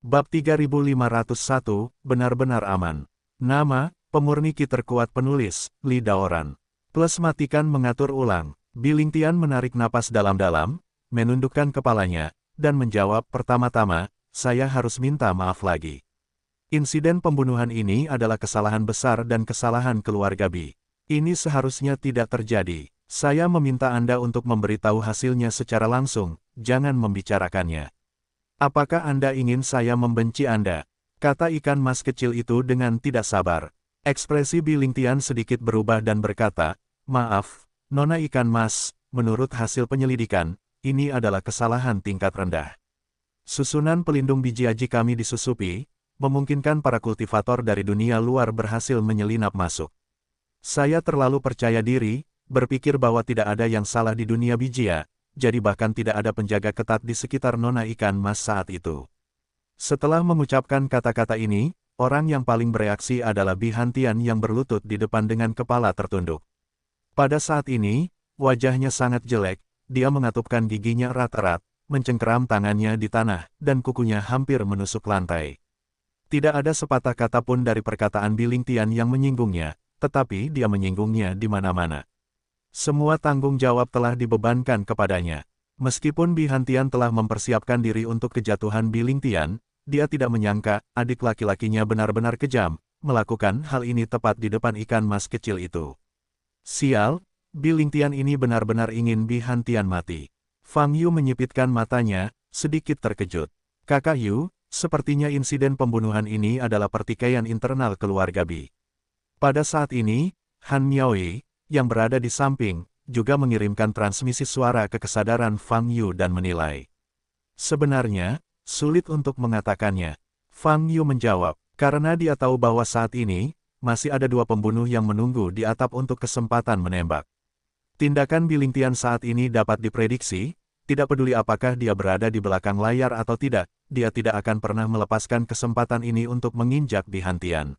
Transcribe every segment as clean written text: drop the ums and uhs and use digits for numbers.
Bab 3501, benar-benar aman. Nama, pemurni ki terkuat penulis, Li Daoran. Plus matikan mengatur ulang. Biling Tian menarik napas dalam-dalam, menundukkan kepalanya, dan menjawab pertama-tama, saya harus minta maaf lagi. Insiden pembunuhan ini adalah kesalahan besar dan kesalahan keluarga Bi. Ini seharusnya tidak terjadi. Saya meminta Anda untuk memberitahu hasilnya secara langsung, jangan membicarakannya. Apakah Anda ingin saya membenci Anda? Kata ikan mas kecil itu dengan tidak sabar. Ekspresi Biling Tian sedikit berubah dan berkata, maaf, Nona ikan mas, menurut hasil penyelidikan, ini adalah kesalahan tingkat rendah. Susunan pelindung biji aji kami disusupi, memungkinkan para kultivator dari dunia luar berhasil menyelinap masuk. Saya terlalu percaya diri, berpikir bahwa tidak ada yang salah di dunia bijia, jadi bahkan tidak ada penjaga ketat di sekitar Nona ikan mas saat itu. Setelah mengucapkan kata-kata ini, orang yang paling bereaksi adalah Bi Hantian yang berlutut di depan dengan kepala tertunduk. Pada saat ini, wajahnya sangat jelek, dia mengatupkan giginya erat-erat, mencengkeram tangannya di tanah, dan kukunya hampir menusuk lantai. Tidak ada sepatah kata pun dari perkataan Biling Tian yang menyinggungnya, tetapi dia menyinggungnya di mana-mana. Semua tanggung jawab telah dibebankan kepadanya. Meskipun Bi Hantian telah mempersiapkan diri untuk kejatuhan Biling Tian, dia tidak menyangka adik laki-lakinya benar-benar kejam, melakukan hal ini tepat di depan ikan mas kecil itu. Sial, Biling Tian ini benar-benar ingin Bi Hantian mati. Fang Yu menyipitkan matanya, sedikit terkejut. Kakak Yu, sepertinya insiden pembunuhan ini adalah pertikaian internal keluarga Bi. Pada saat ini, Han Miaoyi, yang berada di samping, juga mengirimkan transmisi suara ke kesadaran Fang Yu dan menilai. Sebenarnya, sulit untuk mengatakannya. Fang Yu menjawab, karena dia tahu bahwa saat ini, masih ada dua pembunuh yang menunggu di atap untuk kesempatan menembak. Tindakan Biling Tian saat ini dapat diprediksi, tidak peduli apakah dia berada di belakang layar atau tidak, dia tidak akan pernah melepaskan kesempatan ini untuk menginjak Bi Hantian.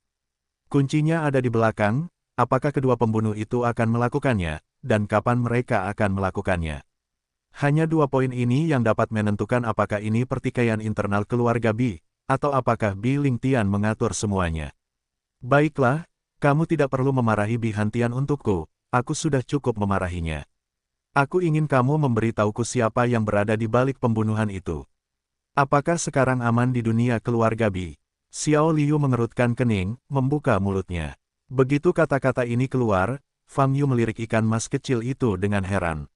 Kuncinya ada di belakang. Apakah kedua pembunuh itu akan melakukannya, dan kapan mereka akan melakukannya? Hanya dua poin ini yang dapat menentukan apakah ini pertikaian internal keluarga Bi, atau apakah Biling Tian mengatur semuanya. Baiklah, kamu tidak perlu memarahi Bi Hantian untukku, aku sudah cukup memarahinya. Aku ingin kamu memberitahuku siapa yang berada di balik pembunuhan itu. Apakah sekarang aman di dunia keluarga Bi? Xiao Liu mengerutkan kening, membuka mulutnya. Begitu kata-kata ini keluar, Fang Yu melirik ikan mas kecil itu dengan heran.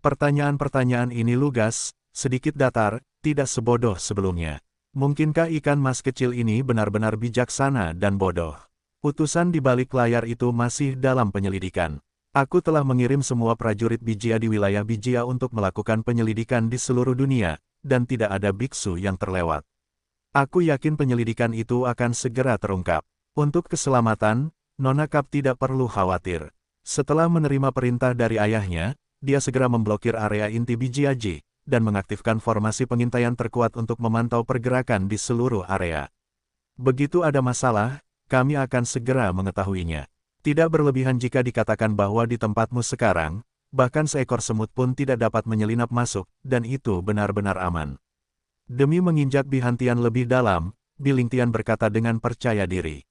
Pertanyaan-pertanyaan ini lugas, sedikit datar, tidak sebodoh sebelumnya. Mungkinkah ikan mas kecil ini benar-benar bijaksana dan bodoh? Utusan di balik layar itu masih dalam penyelidikan. Aku telah mengirim semua prajurit bijia di wilayah bijia untuk melakukan penyelidikan di seluruh dunia, dan tidak ada biksu yang terlewat. Aku yakin penyelidikan itu akan segera terungkap. Untuk keselamatan, Nona Kap tidak perlu khawatir. Setelah menerima perintah dari ayahnya, dia segera memblokir area inti Bijiaji, dan mengaktifkan formasi pengintaian terkuat untuk memantau pergerakan di seluruh area. Begitu ada masalah, kami akan segera mengetahuinya. Tidak berlebihan jika dikatakan bahwa di tempatmu sekarang, bahkan seekor semut pun tidak dapat menyelinap masuk, dan itu benar-benar aman. Demi menginjak Bi Hantian lebih dalam, Biling Tian berkata dengan percaya diri.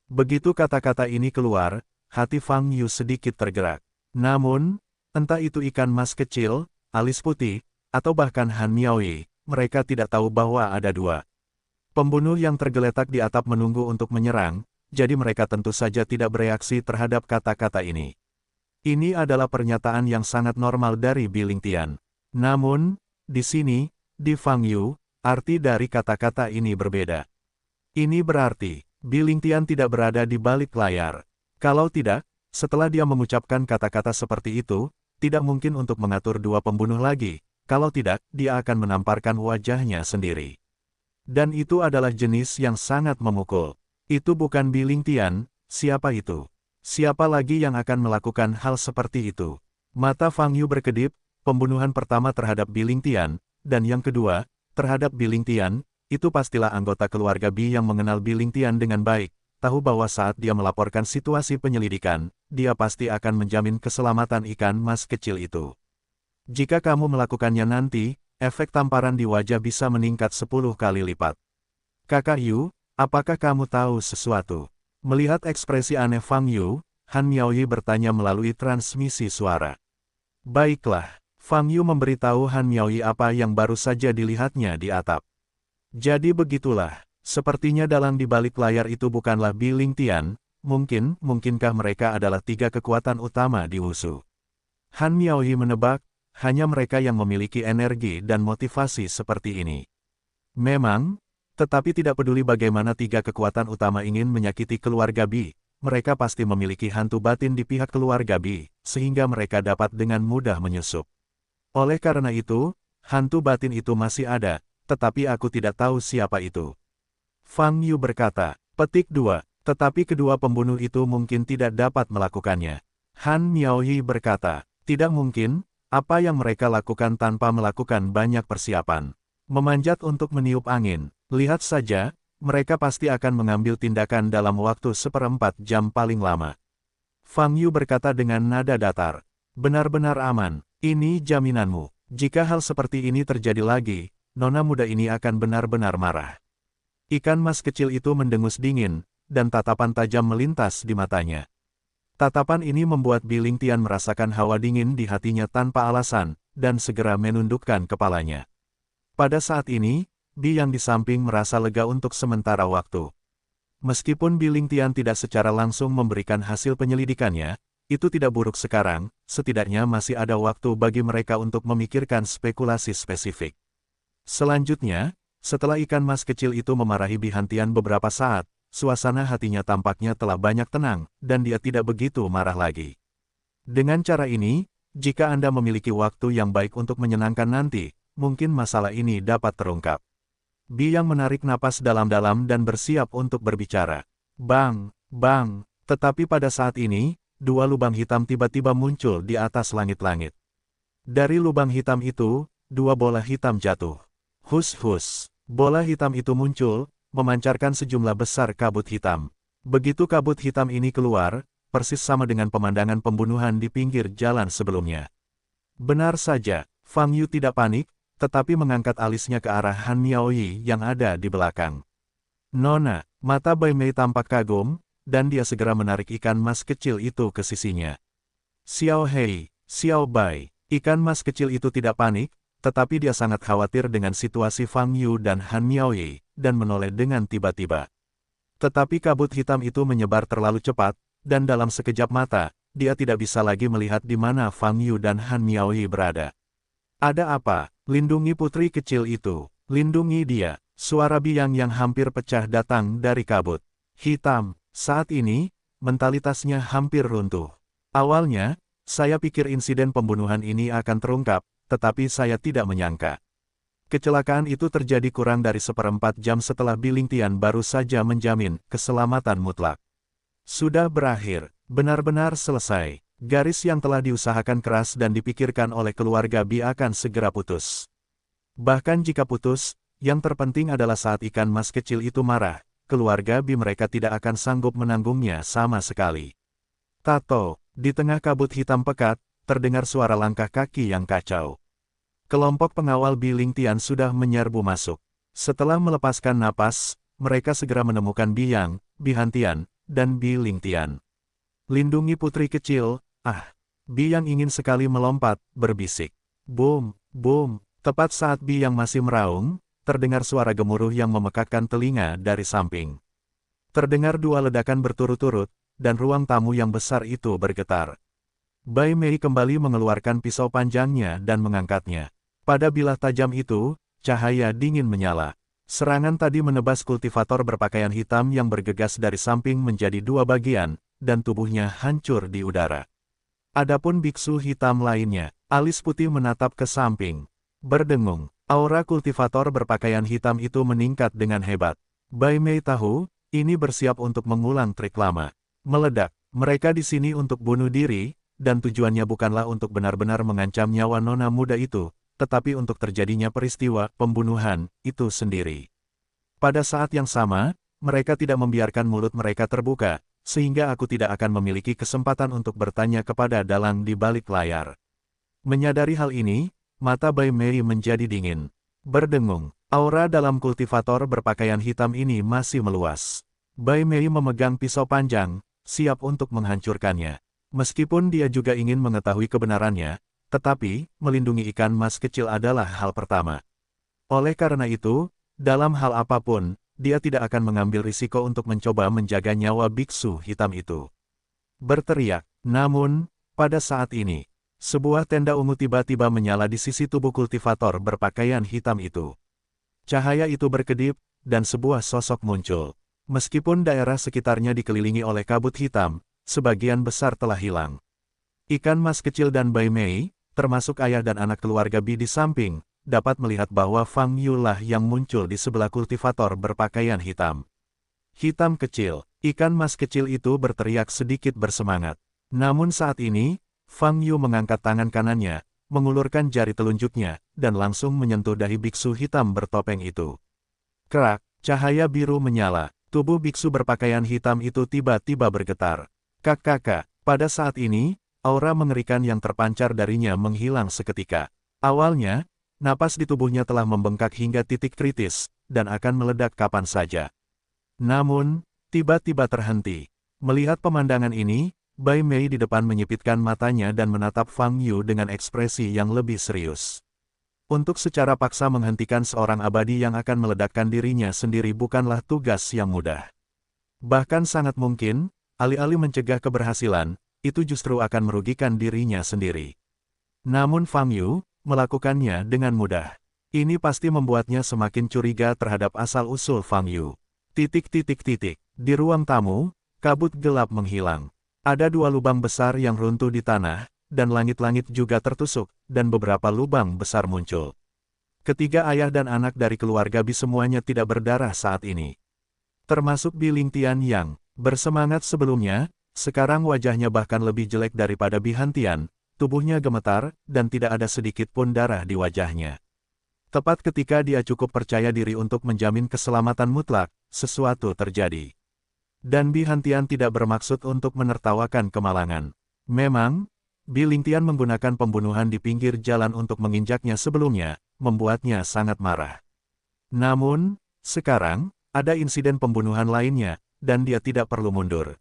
Begitu kata-kata ini keluar, hati Fang Yu sedikit tergerak. Namun, entah itu ikan mas kecil, alis putih, atau bahkan Han Miaoyi, mereka tidak tahu bahwa ada dua pembunuh yang tergeletak di atap menunggu untuk menyerang, jadi mereka tentu saja tidak bereaksi terhadap kata-kata ini. Ini adalah pernyataan yang sangat normal dari Biling Tian. Namun, di sini, di Fang Yu, arti dari kata-kata ini berbeda. Ini berarti, Biling Tian tidak berada di balik layar. Kalau tidak, setelah dia mengucapkan kata-kata seperti itu, tidak mungkin untuk mengatur dua pembunuh lagi. Kalau tidak, dia akan menamparkan wajahnya sendiri. Dan itu adalah jenis yang sangat memukul. Itu bukan Biling Tian, siapa itu? Siapa lagi yang akan melakukan hal seperti itu? Mata Fang Yu berkedip, pembunuhan pertama terhadap Biling Tian, dan yang kedua, terhadap Biling Tian, itu pastilah anggota keluarga Bi yang mengenal Biling Tian dengan baik, tahu bahwa saat dia melaporkan situasi penyelidikan, dia pasti akan menjamin keselamatan ikan mas kecil itu. Jika kamu melakukannya nanti, efek tamparan di wajah bisa meningkat 10 kali lipat. Kakak Yu, apakah kamu tahu sesuatu? Melihat ekspresi aneh Fang Yu, Han Miaoyi bertanya melalui transmisi suara. Baiklah, Fang Yu memberitahu Han Miaoyi apa yang baru saja dilihatnya di atap. Jadi begitulah, sepertinya dalang di balik layar itu bukanlah Bi Lingtian, mungkinkah mereka adalah tiga kekuatan utama di Wushu. Han Miaoyi menebak, hanya mereka yang memiliki energi dan motivasi seperti ini. Memang, tetapi tidak peduli bagaimana tiga kekuatan utama ingin menyakiti keluarga Bi, mereka pasti memiliki hantu batin di pihak keluarga Bi, sehingga mereka dapat dengan mudah menyusup. Oleh karena itu, hantu batin itu masih ada, tetapi aku tidak tahu siapa itu. Fang Yu berkata, petik 2, tetapi kedua pembunuh itu mungkin tidak dapat melakukannya. Han Miaoyi berkata, tidak mungkin, apa yang mereka lakukan tanpa melakukan banyak persiapan. Memanjat untuk meniup angin, lihat saja, mereka pasti akan mengambil tindakan dalam waktu 1/4 jam paling lama. Fang Yu berkata dengan nada datar, benar-benar aman, ini jaminanmu. Jika hal seperti ini terjadi lagi, nona muda ini akan benar-benar marah. Ikan mas kecil itu mendengus dingin, dan tatapan tajam melintas di matanya. Tatapan ini membuat Bi Lingtian merasakan hawa dingin di hatinya tanpa alasan, dan segera menundukkan kepalanya. Pada saat ini, Bi yang di samping merasa lega untuk sementara waktu. Meskipun Bi Lingtian tidak secara langsung memberikan hasil penyelidikannya, itu tidak buruk sekarang, setidaknya masih ada waktu bagi mereka untuk memikirkan spekulasi spesifik. Selanjutnya, setelah ikan mas kecil itu memarahi Bi Hantian beberapa saat, suasana hatinya tampaknya telah banyak tenang, dan dia tidak begitu marah lagi. Dengan cara ini, jika Anda memiliki waktu yang baik untuk menyenangkan nanti, mungkin masalah ini dapat terungkap. Bi yang menarik napas dalam-dalam dan bersiap untuk berbicara. Bang, bang, tetapi pada saat ini, dua lubang hitam tiba-tiba muncul di atas langit-langit. Dari lubang hitam itu, dua bola hitam jatuh. Hus-hus, bola hitam itu muncul, memancarkan sejumlah besar kabut hitam. Begitu kabut hitam ini keluar, persis sama dengan pemandangan pembunuhan di pinggir jalan sebelumnya. Benar saja, Fang Yu tidak panik, tetapi mengangkat alisnya ke arah Han Miaoyi yang ada di belakang. Nona, mata Bai Mei tampak kagum, dan dia segera menarik ikan mas kecil itu ke sisinya. Xiao Hei, Xiao Bai, ikan mas kecil itu tidak panik, tetapi dia sangat khawatir dengan situasi Fang Yu dan Han Miaoyi, dan menoleh dengan tiba-tiba. Tetapi kabut hitam itu menyebar terlalu cepat, dan dalam sekejap mata, dia tidak bisa lagi melihat di mana Fang Yu dan Han Miaoyi berada. Ada apa? Lindungi putri kecil itu. Lindungi dia. Suara biang yang hampir pecah datang dari kabut hitam. Saat ini, mentalitasnya hampir runtuh. Awalnya, saya pikir insiden pembunuhan ini akan terungkap, tetapi saya tidak menyangka. Kecelakaan itu terjadi kurang dari 1/4 jam setelah Bi Lingtian baru saja menjamin keselamatan mutlak. Sudah berakhir, benar-benar selesai. Garis yang telah diusahakan keras dan dipikirkan oleh keluarga Bi akan segera putus. Bahkan jika putus, yang terpenting adalah saat ikan mas kecil itu marah, keluarga Bi mereka tidak akan sanggup menanggungnya sama sekali. Tato, di tengah kabut hitam pekat, terdengar suara langkah kaki yang kacau. Kelompok pengawal Bi Lingtian sudah menyerbu masuk. Setelah melepaskan napas, mereka segera menemukan Bi Yang, Bi Hantian, dan Bi Lingtian. Lindungi putri kecil. Bi yang ingin sekali melompat, berbisik. Boom, boom, tepat saat Bi yang masih meraung, terdengar suara gemuruh yang memekakkan telinga dari samping. Terdengar dua ledakan berturut-turut, dan ruang tamu yang besar itu bergetar. Bai Mei kembali mengeluarkan pisau panjangnya dan mengangkatnya. Pada bilah tajam itu, cahaya dingin menyala. Serangan tadi menebas kultivator berpakaian hitam yang bergegas dari samping menjadi dua bagian, dan tubuhnya hancur di udara. Adapun biksu hitam lainnya, alis putih menatap ke samping. Berdengung, aura kultivator berpakaian hitam itu meningkat dengan hebat. Bai Mei tahu, ini bersiap untuk mengulang trik lama. Meledak, mereka di sini untuk bunuh diri, dan tujuannya bukanlah untuk benar-benar mengancam nyawa nona muda itu, tetapi untuk terjadinya peristiwa pembunuhan itu sendiri. Pada saat yang sama, mereka tidak membiarkan mulut mereka terbuka, sehingga aku tidak akan memiliki kesempatan untuk bertanya kepada dalang di balik layar. Menyadari hal ini, mata Bai Mei menjadi dingin. Berdengung, Aura dalam kultivator berpakaian hitam ini masih meluas. Bai Mei memegang pisau panjang, siap untuk menghancurkannya. Meskipun dia juga ingin mengetahui kebenarannya, tetapi, melindungi ikan mas kecil adalah hal pertama. Oleh karena itu, dalam hal apapun, dia tidak akan mengambil risiko untuk mencoba menjaga nyawa biksu hitam itu. Berteriak, namun, pada saat ini, sebuah tenda ungu tiba-tiba menyala di sisi tubuh kultivator berpakaian hitam itu. Cahaya itu berkedip, dan sebuah sosok muncul. Meskipun daerah sekitarnya dikelilingi oleh kabut hitam, sebagian besar telah hilang. Ikan mas kecil dan Bai Mei, termasuk ayah dan anak keluarga Bi di samping, dapat melihat bahwa Fang Yu lah yang muncul di sebelah kultivator berpakaian hitam. Hitam kecil, ikan mas kecil itu berteriak sedikit bersemangat. Namun saat ini, Fang Yu mengangkat tangan kanannya, mengulurkan jari telunjuknya, dan langsung menyentuh dahi biksu hitam bertopeng itu. Kerak, cahaya biru menyala, tubuh biksu berpakaian hitam itu tiba-tiba bergetar. Kakak, pada saat ini, aura mengerikan yang terpancar darinya menghilang seketika. Awalnya, napas di tubuhnya telah membengkak hingga titik kritis, dan akan meledak kapan saja. Namun, tiba-tiba terhenti. Melihat pemandangan ini, Bai Mei di depan menyipitkan matanya dan menatap Fang Yu dengan ekspresi yang lebih serius. Untuk secara paksa menghentikan seorang abadi yang akan meledakkan dirinya sendiri bukanlah tugas yang mudah. Bahkan sangat mungkin, alih-alih mencegah keberhasilan, itu justru akan merugikan dirinya sendiri. Namun Fang Yu melakukannya dengan mudah. Ini pasti membuatnya semakin curiga terhadap asal-usul Fang Yu. Di ruang tamu, kabut gelap menghilang. Ada dua lubang besar yang runtuh di tanah, dan langit-langit juga tertusuk, dan beberapa lubang besar muncul. Ketiga ayah dan anak dari keluarga Bi semuanya tidak berdarah saat ini. Termasuk Bi Lingtian yang bersemangat sebelumnya, sekarang wajahnya bahkan lebih jelek daripada Bi Hantian, tubuhnya gemetar, dan tidak ada sedikit pun darah di wajahnya. Tepat ketika dia cukup percaya diri untuk menjamin keselamatan mutlak, sesuatu terjadi. Dan Bi Hantian tidak bermaksud untuk menertawakan kemalangan. Memang, Bi Lingtian menggunakan pembunuhan di pinggir jalan untuk menginjaknya sebelumnya, membuatnya sangat marah. Namun, sekarang, ada insiden pembunuhan lainnya, dan dia tidak perlu mundur.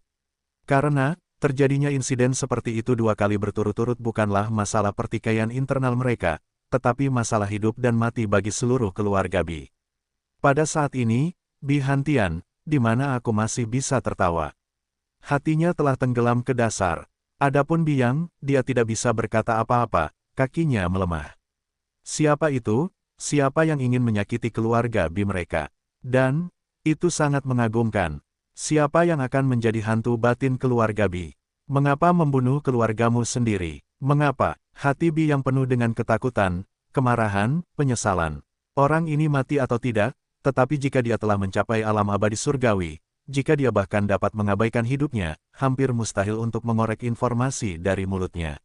Karena, terjadinya insiden seperti itu dua kali berturut-turut bukanlah masalah pertikaian internal mereka, tetapi masalah hidup dan mati bagi seluruh keluarga Bi. Pada saat ini, Bi Hantian, di mana aku masih bisa tertawa. Hatinya telah tenggelam ke dasar. Adapun Biang, dia tidak bisa berkata apa-apa, kakinya melemah. Siapa itu? Siapa yang ingin menyakiti keluarga Bi mereka? Dan, itu sangat mengagumkan. Siapa yang akan menjadi hantu batin keluarga Bi? Mengapa membunuh keluargamu sendiri? Mengapa? Hati Bi yang penuh dengan ketakutan, kemarahan, penyesalan. Orang ini mati atau tidak? Tetapi jika dia telah mencapai alam abadi surgawi, jika dia bahkan dapat mengabaikan hidupnya, hampir mustahil untuk mengorek informasi dari mulutnya.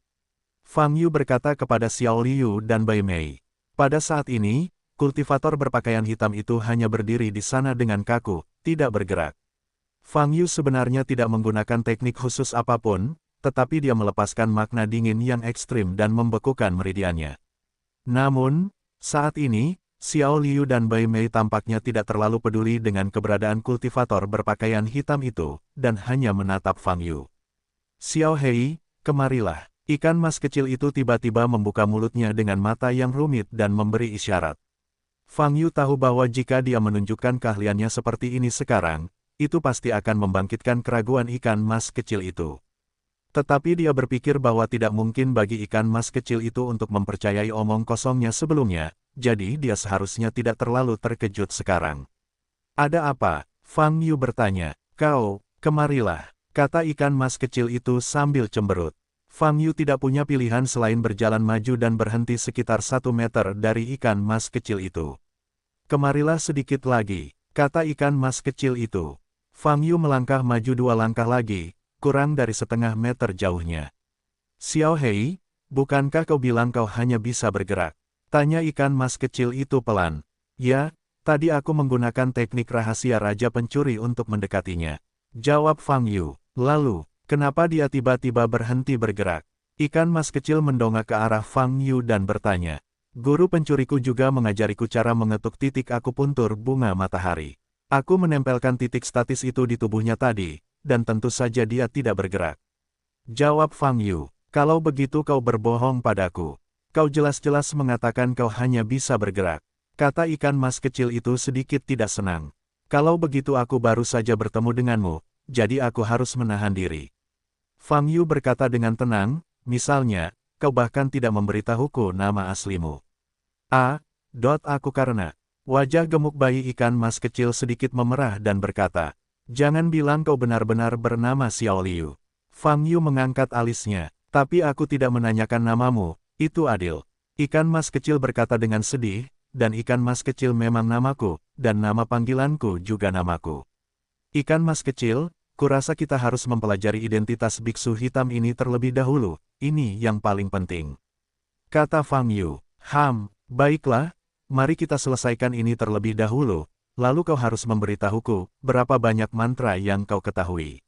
Fang Yu berkata kepada Xiao Liu dan Bai Mei. Pada saat ini, kultivator berpakaian hitam itu hanya berdiri di sana dengan kaku, tidak bergerak. Fang Yu sebenarnya tidak menggunakan teknik khusus apapun, tetapi dia melepaskan makna dingin yang ekstrim dan membekukan meridiannya. Namun, saat ini, Xiao Liu dan Bai Mei tampaknya tidak terlalu peduli dengan keberadaan kultivator berpakaian hitam itu, dan hanya menatap Fang Yu. Xiao Hei, kemarilah. Ikan mas kecil itu tiba-tiba membuka mulutnya dengan mata yang rumit dan memberi isyarat. Fang Yu tahu bahwa jika dia menunjukkan keahliannya seperti ini sekarang, itu pasti akan membangkitkan keraguan ikan mas kecil itu. Tetapi dia berpikir bahwa tidak mungkin bagi ikan mas kecil itu untuk mempercayai omong kosongnya sebelumnya, jadi dia seharusnya tidak terlalu terkejut sekarang. Ada apa? Fang Yu bertanya. Kau, kemarilah, kata ikan mas kecil itu sambil cemberut. Fang Yu tidak punya pilihan selain berjalan maju dan berhenti sekitar 1 meter dari ikan mas kecil itu. Kemarilah sedikit lagi, kata ikan mas kecil itu. Fang Yu melangkah maju 2 langkah lagi, kurang dari setengah meter jauhnya. Xiao Hei, bukankah kau bilang kau hanya bisa bergerak? Tanya ikan mas kecil itu pelan. Ya, tadi aku menggunakan teknik rahasia Raja Pencuri untuk mendekatinya. Jawab Fang Yu. Lalu, kenapa dia tiba-tiba berhenti bergerak? Ikan mas kecil mendongak ke arah Fang Yu dan bertanya. Guru pencuriku juga mengajariku cara mengetuk titik akupuntur bunga matahari. Aku menempelkan titik statis itu di tubuhnya tadi, dan tentu saja dia tidak bergerak. Jawab Fang Yu, kalau begitu kau berbohong padaku. Kau jelas-jelas mengatakan kau hanya bisa bergerak. Kata ikan mas kecil itu sedikit tidak senang. Kalau begitu aku baru saja bertemu denganmu, jadi aku harus menahan diri. Fang Yu berkata dengan tenang, misalnya, kau bahkan tidak memberitahuku nama aslimu. Aku karena. Wajah gemuk bayi ikan mas kecil sedikit memerah dan berkata, jangan bilang kau benar-benar bernama Xiao Liu. Fang Yu mengangkat alisnya, tapi aku tidak menanyakan namamu, itu adil. Ikan mas kecil berkata dengan sedih, dan ikan mas kecil memang namaku, dan nama panggilanku juga namaku. Ikan mas kecil, kurasa kita harus mempelajari identitas biksu hitam ini terlebih dahulu, ini yang paling penting. Kata Fang Yu, baiklah. Mari kita selesaikan ini terlebih dahulu, lalu kau harus memberitahuku, berapa banyak mantra yang kau ketahui.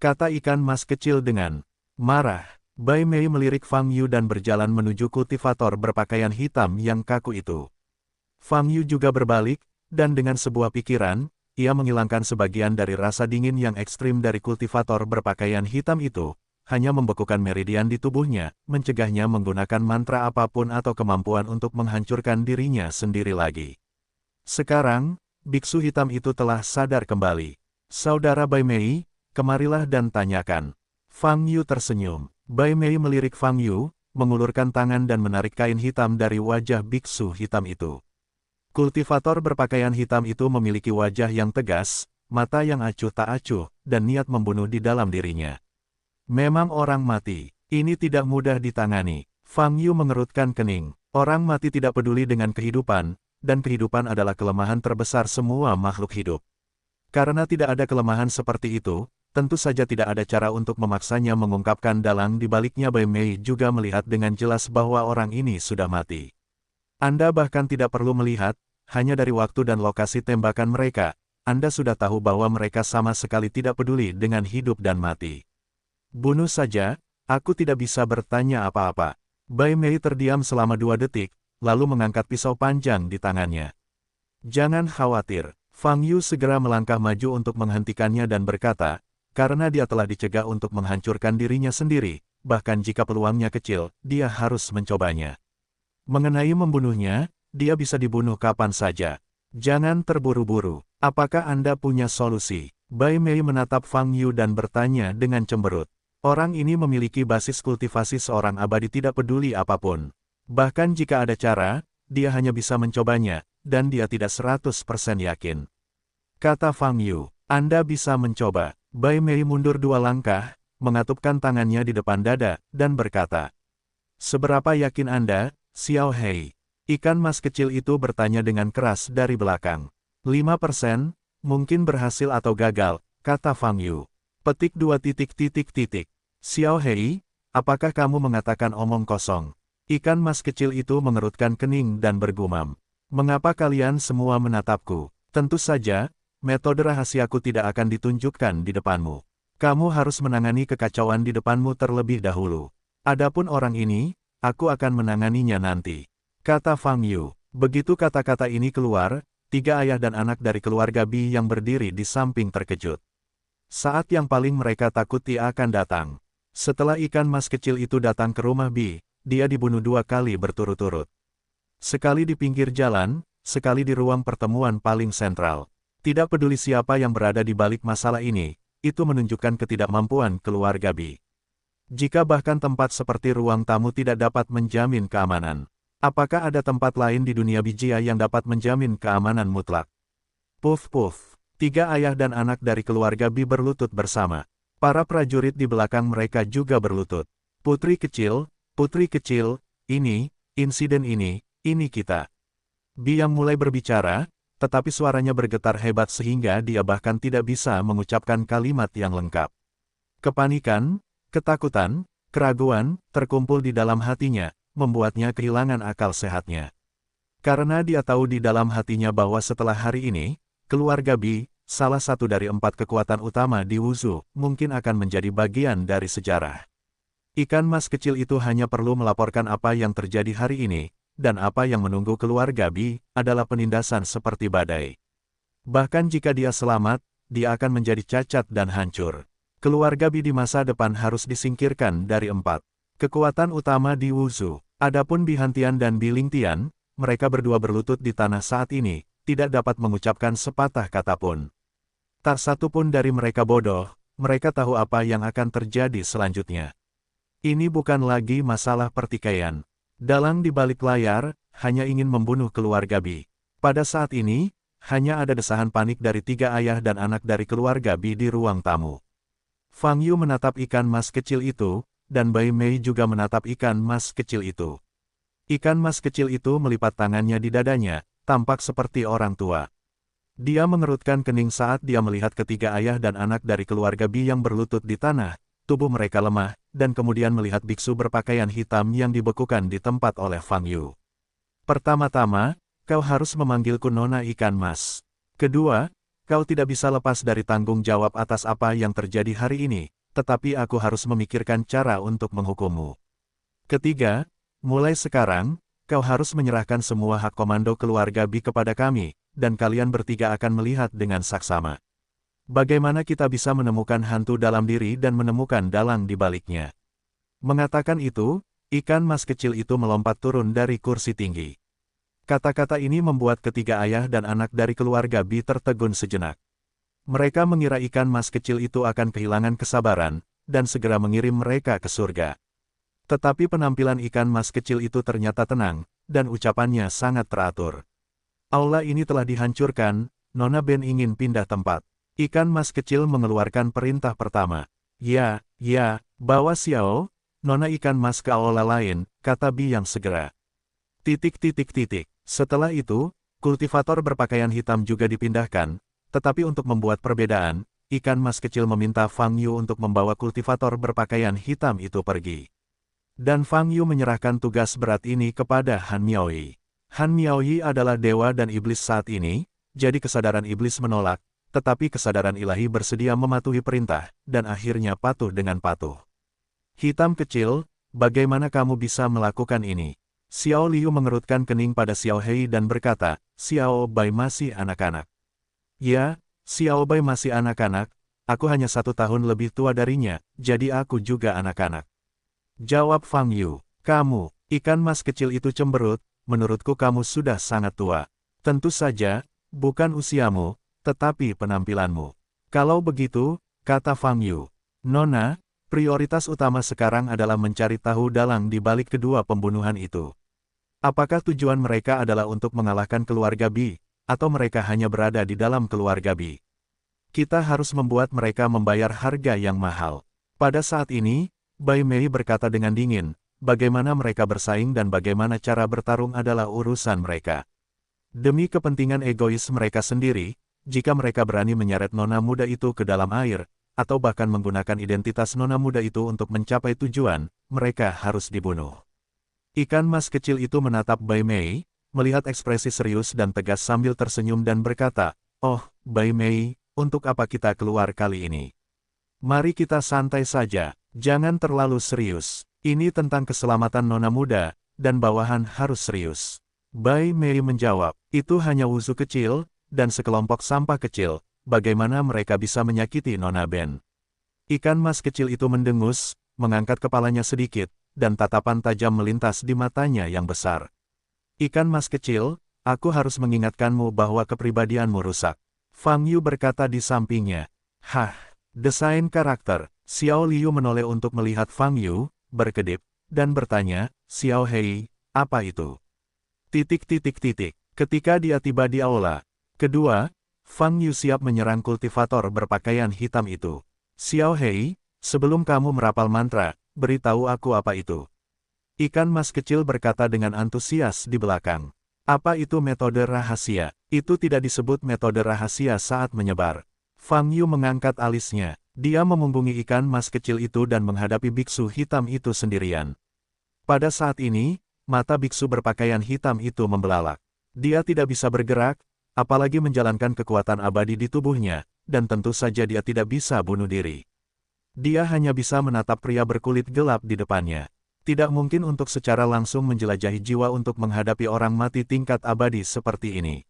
Kata ikan mas kecil dengan marah. Bai Mei melirik Fang Yu dan berjalan menuju kultivator berpakaian hitam yang kaku itu. Fang Yu juga berbalik, dan dengan sebuah pikiran, ia menghilangkan sebagian dari rasa dingin yang ekstrim dari kultivator berpakaian hitam itu, hanya membekukan meridian di tubuhnya, mencegahnya menggunakan mantra apapun atau kemampuan untuk menghancurkan dirinya sendiri lagi. Sekarang, biksu hitam itu telah sadar kembali. Saudara Bai Mei, kemarilah dan tanyakan. Fang Yu tersenyum. Bai Mei melirik Fang Yu, mengulurkan tangan dan menarik kain hitam dari wajah biksu hitam itu. Kultivator berpakaian hitam itu memiliki wajah yang tegas, mata yang acuh tak acuh, dan niat membunuh di dalam dirinya. Memang orang mati, ini tidak mudah ditangani. Fang Yu mengerutkan kening. Orang mati tidak peduli dengan kehidupan, dan kehidupan adalah kelemahan terbesar semua makhluk hidup. Karena tidak ada kelemahan seperti itu, tentu saja tidak ada cara untuk memaksanya mengungkapkan dalang di baliknya. Bai Mei juga melihat dengan jelas bahwa orang ini sudah mati. Anda bahkan tidak perlu melihat, hanya dari waktu dan lokasi tembakan mereka, Anda sudah tahu bahwa mereka sama sekali tidak peduli dengan hidup dan mati. Bunuh saja, aku tidak bisa bertanya apa-apa. Bai Mei terdiam selama 2 detik, lalu mengangkat pisau panjang di tangannya. Jangan khawatir, Fang Yu segera melangkah maju untuk menghentikannya dan berkata, karena dia telah dicegah untuk menghancurkan dirinya sendiri, bahkan jika peluangnya kecil, dia harus mencobanya. Mengenai membunuhnya, dia bisa dibunuh kapan saja. Jangan terburu-buru, apakah Anda punya solusi? Bai Mei menatap Fang Yu dan bertanya dengan cemberut. Orang ini memiliki basis kultivasi seorang abadi tidak peduli apapun. Bahkan jika ada cara, dia hanya bisa mencobanya, dan dia tidak 100% yakin. Kata Fang Yu, Anda bisa mencoba. Bai Mei mundur 2 langkah, mengatupkan tangannya di depan dada, dan berkata, seberapa yakin Anda, Xiao Hei? Ikan mas kecil itu bertanya dengan keras dari belakang. 5%, mungkin berhasil atau gagal, kata Fang Yu. Petik 2 titik. Xiao Hei, apakah kamu mengatakan omong kosong? Ikan mas kecil itu mengerutkan kening dan bergumam. Mengapa kalian semua menatapku? Tentu saja, metode rahasiaku tidak akan ditunjukkan di depanmu. Kamu harus menangani kekacauan di depanmu terlebih dahulu. Adapun orang ini, aku akan menanganinya nanti. Kata Fang Yu. Begitu kata-kata ini keluar, 3 ayah dan anak dari keluarga Bi yang berdiri di samping terkejut. Saat yang paling mereka takuti akan datang. Setelah ikan mas kecil itu datang ke rumah Bi, dia dibunuh 2 kali berturut-turut. Sekali di pinggir jalan, sekali di ruang pertemuan paling sentral. Tidak peduli siapa yang berada di balik masalah ini, itu menunjukkan ketidakmampuan keluarga Bi. Jika bahkan tempat seperti ruang tamu tidak dapat menjamin keamanan, apakah ada tempat lain di dunia Bijia yang dapat menjamin keamanan mutlak? Puff. 3 ayah dan anak dari keluarga Bi berlutut bersama. Para prajurit di belakang mereka juga berlutut. Putri kecil, insiden ini kita. Bi yang mulai berbicara, tetapi suaranya bergetar hebat sehingga dia bahkan tidak bisa mengucapkan kalimat yang lengkap. Kepanikan, ketakutan, keraguan, terkumpul di dalam hatinya, membuatnya kehilangan akal sehatnya. Karena dia tahu di dalam hatinya bahwa setelah hari ini, keluarga Bi, salah satu dari 4 kekuatan utama di Wuzhu, mungkin akan menjadi bagian dari sejarah. Ikan mas kecil itu hanya perlu melaporkan apa yang terjadi hari ini, dan apa yang menunggu keluarga Bi adalah penindasan seperti badai. Bahkan jika dia selamat, dia akan menjadi cacat dan hancur. Keluarga Bi di masa depan harus disingkirkan dari 4 kekuatan utama di Wuzhu. Adapun Bi Hantian dan Bi Lingtian, mereka berdua berlutut di tanah saat ini, tidak dapat mengucapkan sepatah kata pun. Tak satu pun dari mereka bodoh, mereka tahu apa yang akan terjadi selanjutnya. Ini bukan lagi masalah pertikaian. Dalang di balik layar, hanya ingin membunuh keluarga Bi. Pada saat ini, hanya ada desahan panik dari 3 ayah dan anak dari keluarga Bi di ruang tamu. Fang Yu menatap ikan mas kecil itu, dan Bai Mei juga menatap ikan mas kecil itu. Ikan mas kecil itu melipat tangannya di dadanya, tampak seperti orang tua. Dia mengerutkan kening saat dia melihat ketiga ayah dan anak dari keluarga Bi yang berlutut di tanah, tubuh mereka lemah, dan kemudian melihat biksu berpakaian hitam yang dibekukan di tempat oleh Fang Yu. Pertama-tama, kau harus memanggilku Nona Ikan Mas. Kedua, kau tidak bisa lepas dari tanggung jawab atas apa yang terjadi hari ini, tetapi aku harus memikirkan cara untuk menghukummu. Ketiga, mulai sekarang, kau harus menyerahkan semua hak komando keluarga Bi kepada kami, dan kalian bertiga akan melihat dengan saksama bagaimana kita bisa menemukan hantu dalam diri dan menemukan dalang di baliknya. Mengatakan itu, ikan mas kecil itu melompat turun dari kursi tinggi. Kata-kata ini membuat ketiga ayah dan anak dari keluarga Bi tertegun sejenak. Mereka mengira ikan mas kecil itu akan kehilangan kesabaran, dan segera mengirim mereka ke surga. Tetapi penampilan ikan mas kecil itu ternyata tenang, dan ucapannya sangat teratur. Aula ini telah dihancurkan, Nona Ben ingin pindah tempat. Ikan mas kecil mengeluarkan perintah pertama. Ya, bawa Xiao, Nona ikan mas ke aula lain, kata Bi yang segera. Setelah itu, kultivator berpakaian hitam juga dipindahkan, tetapi untuk membuat perbedaan, ikan mas kecil meminta Fang Yu untuk membawa kultivator berpakaian hitam itu pergi. Dan Fang Yu menyerahkan tugas berat ini kepada Han Miaoyi. Han Miaoyi adalah dewa dan iblis saat ini, jadi kesadaran iblis menolak, tetapi kesadaran ilahi bersedia mematuhi perintah, dan akhirnya patuh dengan patuh. Hitam kecil, bagaimana kamu bisa melakukan ini? Xiao Liu mengerutkan kening pada Xiao Hei dan berkata, Xiao Bai masih anak-anak. Ya, Xiao Bai masih anak-anak, aku hanya 1 tahun lebih tua darinya, jadi aku juga anak-anak. Jawab Fang Yu, kamu, ikan mas kecil itu cemberut, menurutku kamu sudah sangat tua. Tentu saja, bukan usiamu, tetapi penampilanmu. Kalau begitu, kata Fang Yu, Nona, prioritas utama sekarang adalah mencari tahu dalang di balik kedua pembunuhan itu. Apakah tujuan mereka adalah untuk mengalahkan keluarga Bi, atau mereka hanya berada di dalam keluarga Bi? Kita harus membuat mereka membayar harga yang mahal. Pada saat ini, Bai Mei berkata dengan dingin, bagaimana mereka bersaing dan bagaimana cara bertarung adalah urusan mereka. Demi kepentingan egois mereka sendiri, jika mereka berani menyeret nona muda itu ke dalam air, atau bahkan menggunakan identitas nona muda itu untuk mencapai tujuan, mereka harus dibunuh. Ikan mas kecil itu menatap Bai Mei, melihat ekspresi serius dan tegas sambil tersenyum dan berkata, oh, Bai Mei, untuk apa kita keluar kali ini? Mari kita santai saja, jangan terlalu serius. Ini tentang keselamatan nona muda, dan bawahan harus serius. Bai Mei menjawab, itu hanya wushu kecil, dan sekelompok sampah kecil, bagaimana mereka bisa menyakiti Nona Ben? Ikan mas kecil itu mendengus, mengangkat kepalanya sedikit, dan tatapan tajam melintas di matanya yang besar. Ikan mas kecil, aku harus mengingatkanmu bahwa kepribadianmu rusak. Fang Yu berkata di sampingnya. Hah, desain karakter. Xiao Liu menoleh untuk melihat Fang Yu, berkedip, dan bertanya, Xiao Hei, apa itu? Ketika dia tiba di aula kedua, Fang Yu siap menyerang kultivator berpakaian hitam itu. Xiao Hei, sebelum kamu merapal mantra, beritahu aku apa itu. Ikan mas kecil berkata dengan antusias di belakang. Apa itu metode rahasia? Itu tidak disebut metode rahasia saat menyebar. Fang Yu mengangkat alisnya. Dia memunggungi ikan mas kecil itu dan menghadapi biksu hitam itu sendirian. Pada saat ini, mata biksu berpakaian hitam itu membelalak. Dia tidak bisa bergerak, apalagi menjalankan kekuatan abadi di tubuhnya, dan tentu saja dia tidak bisa bunuh diri. Dia hanya bisa menatap pria berkulit gelap di depannya. Tidak mungkin untuk secara langsung menjelajahi jiwa untuk menghadapi orang mati tingkat abadi seperti ini.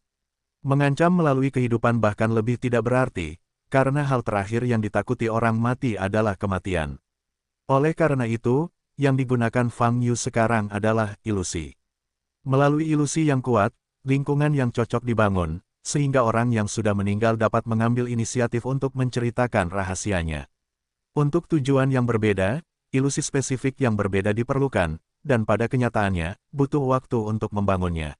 Mengancam melalui kehidupan bahkan lebih tidak berarti, karena hal terakhir yang ditakuti orang mati adalah kematian. Oleh karena itu, yang digunakan Fang Yu sekarang adalah ilusi. Melalui ilusi yang kuat, lingkungan yang cocok dibangun, sehingga orang yang sudah meninggal dapat mengambil inisiatif untuk menceritakan rahasianya. Untuk tujuan yang berbeda, ilusi spesifik yang berbeda diperlukan, dan pada kenyataannya, butuh waktu untuk membangunnya.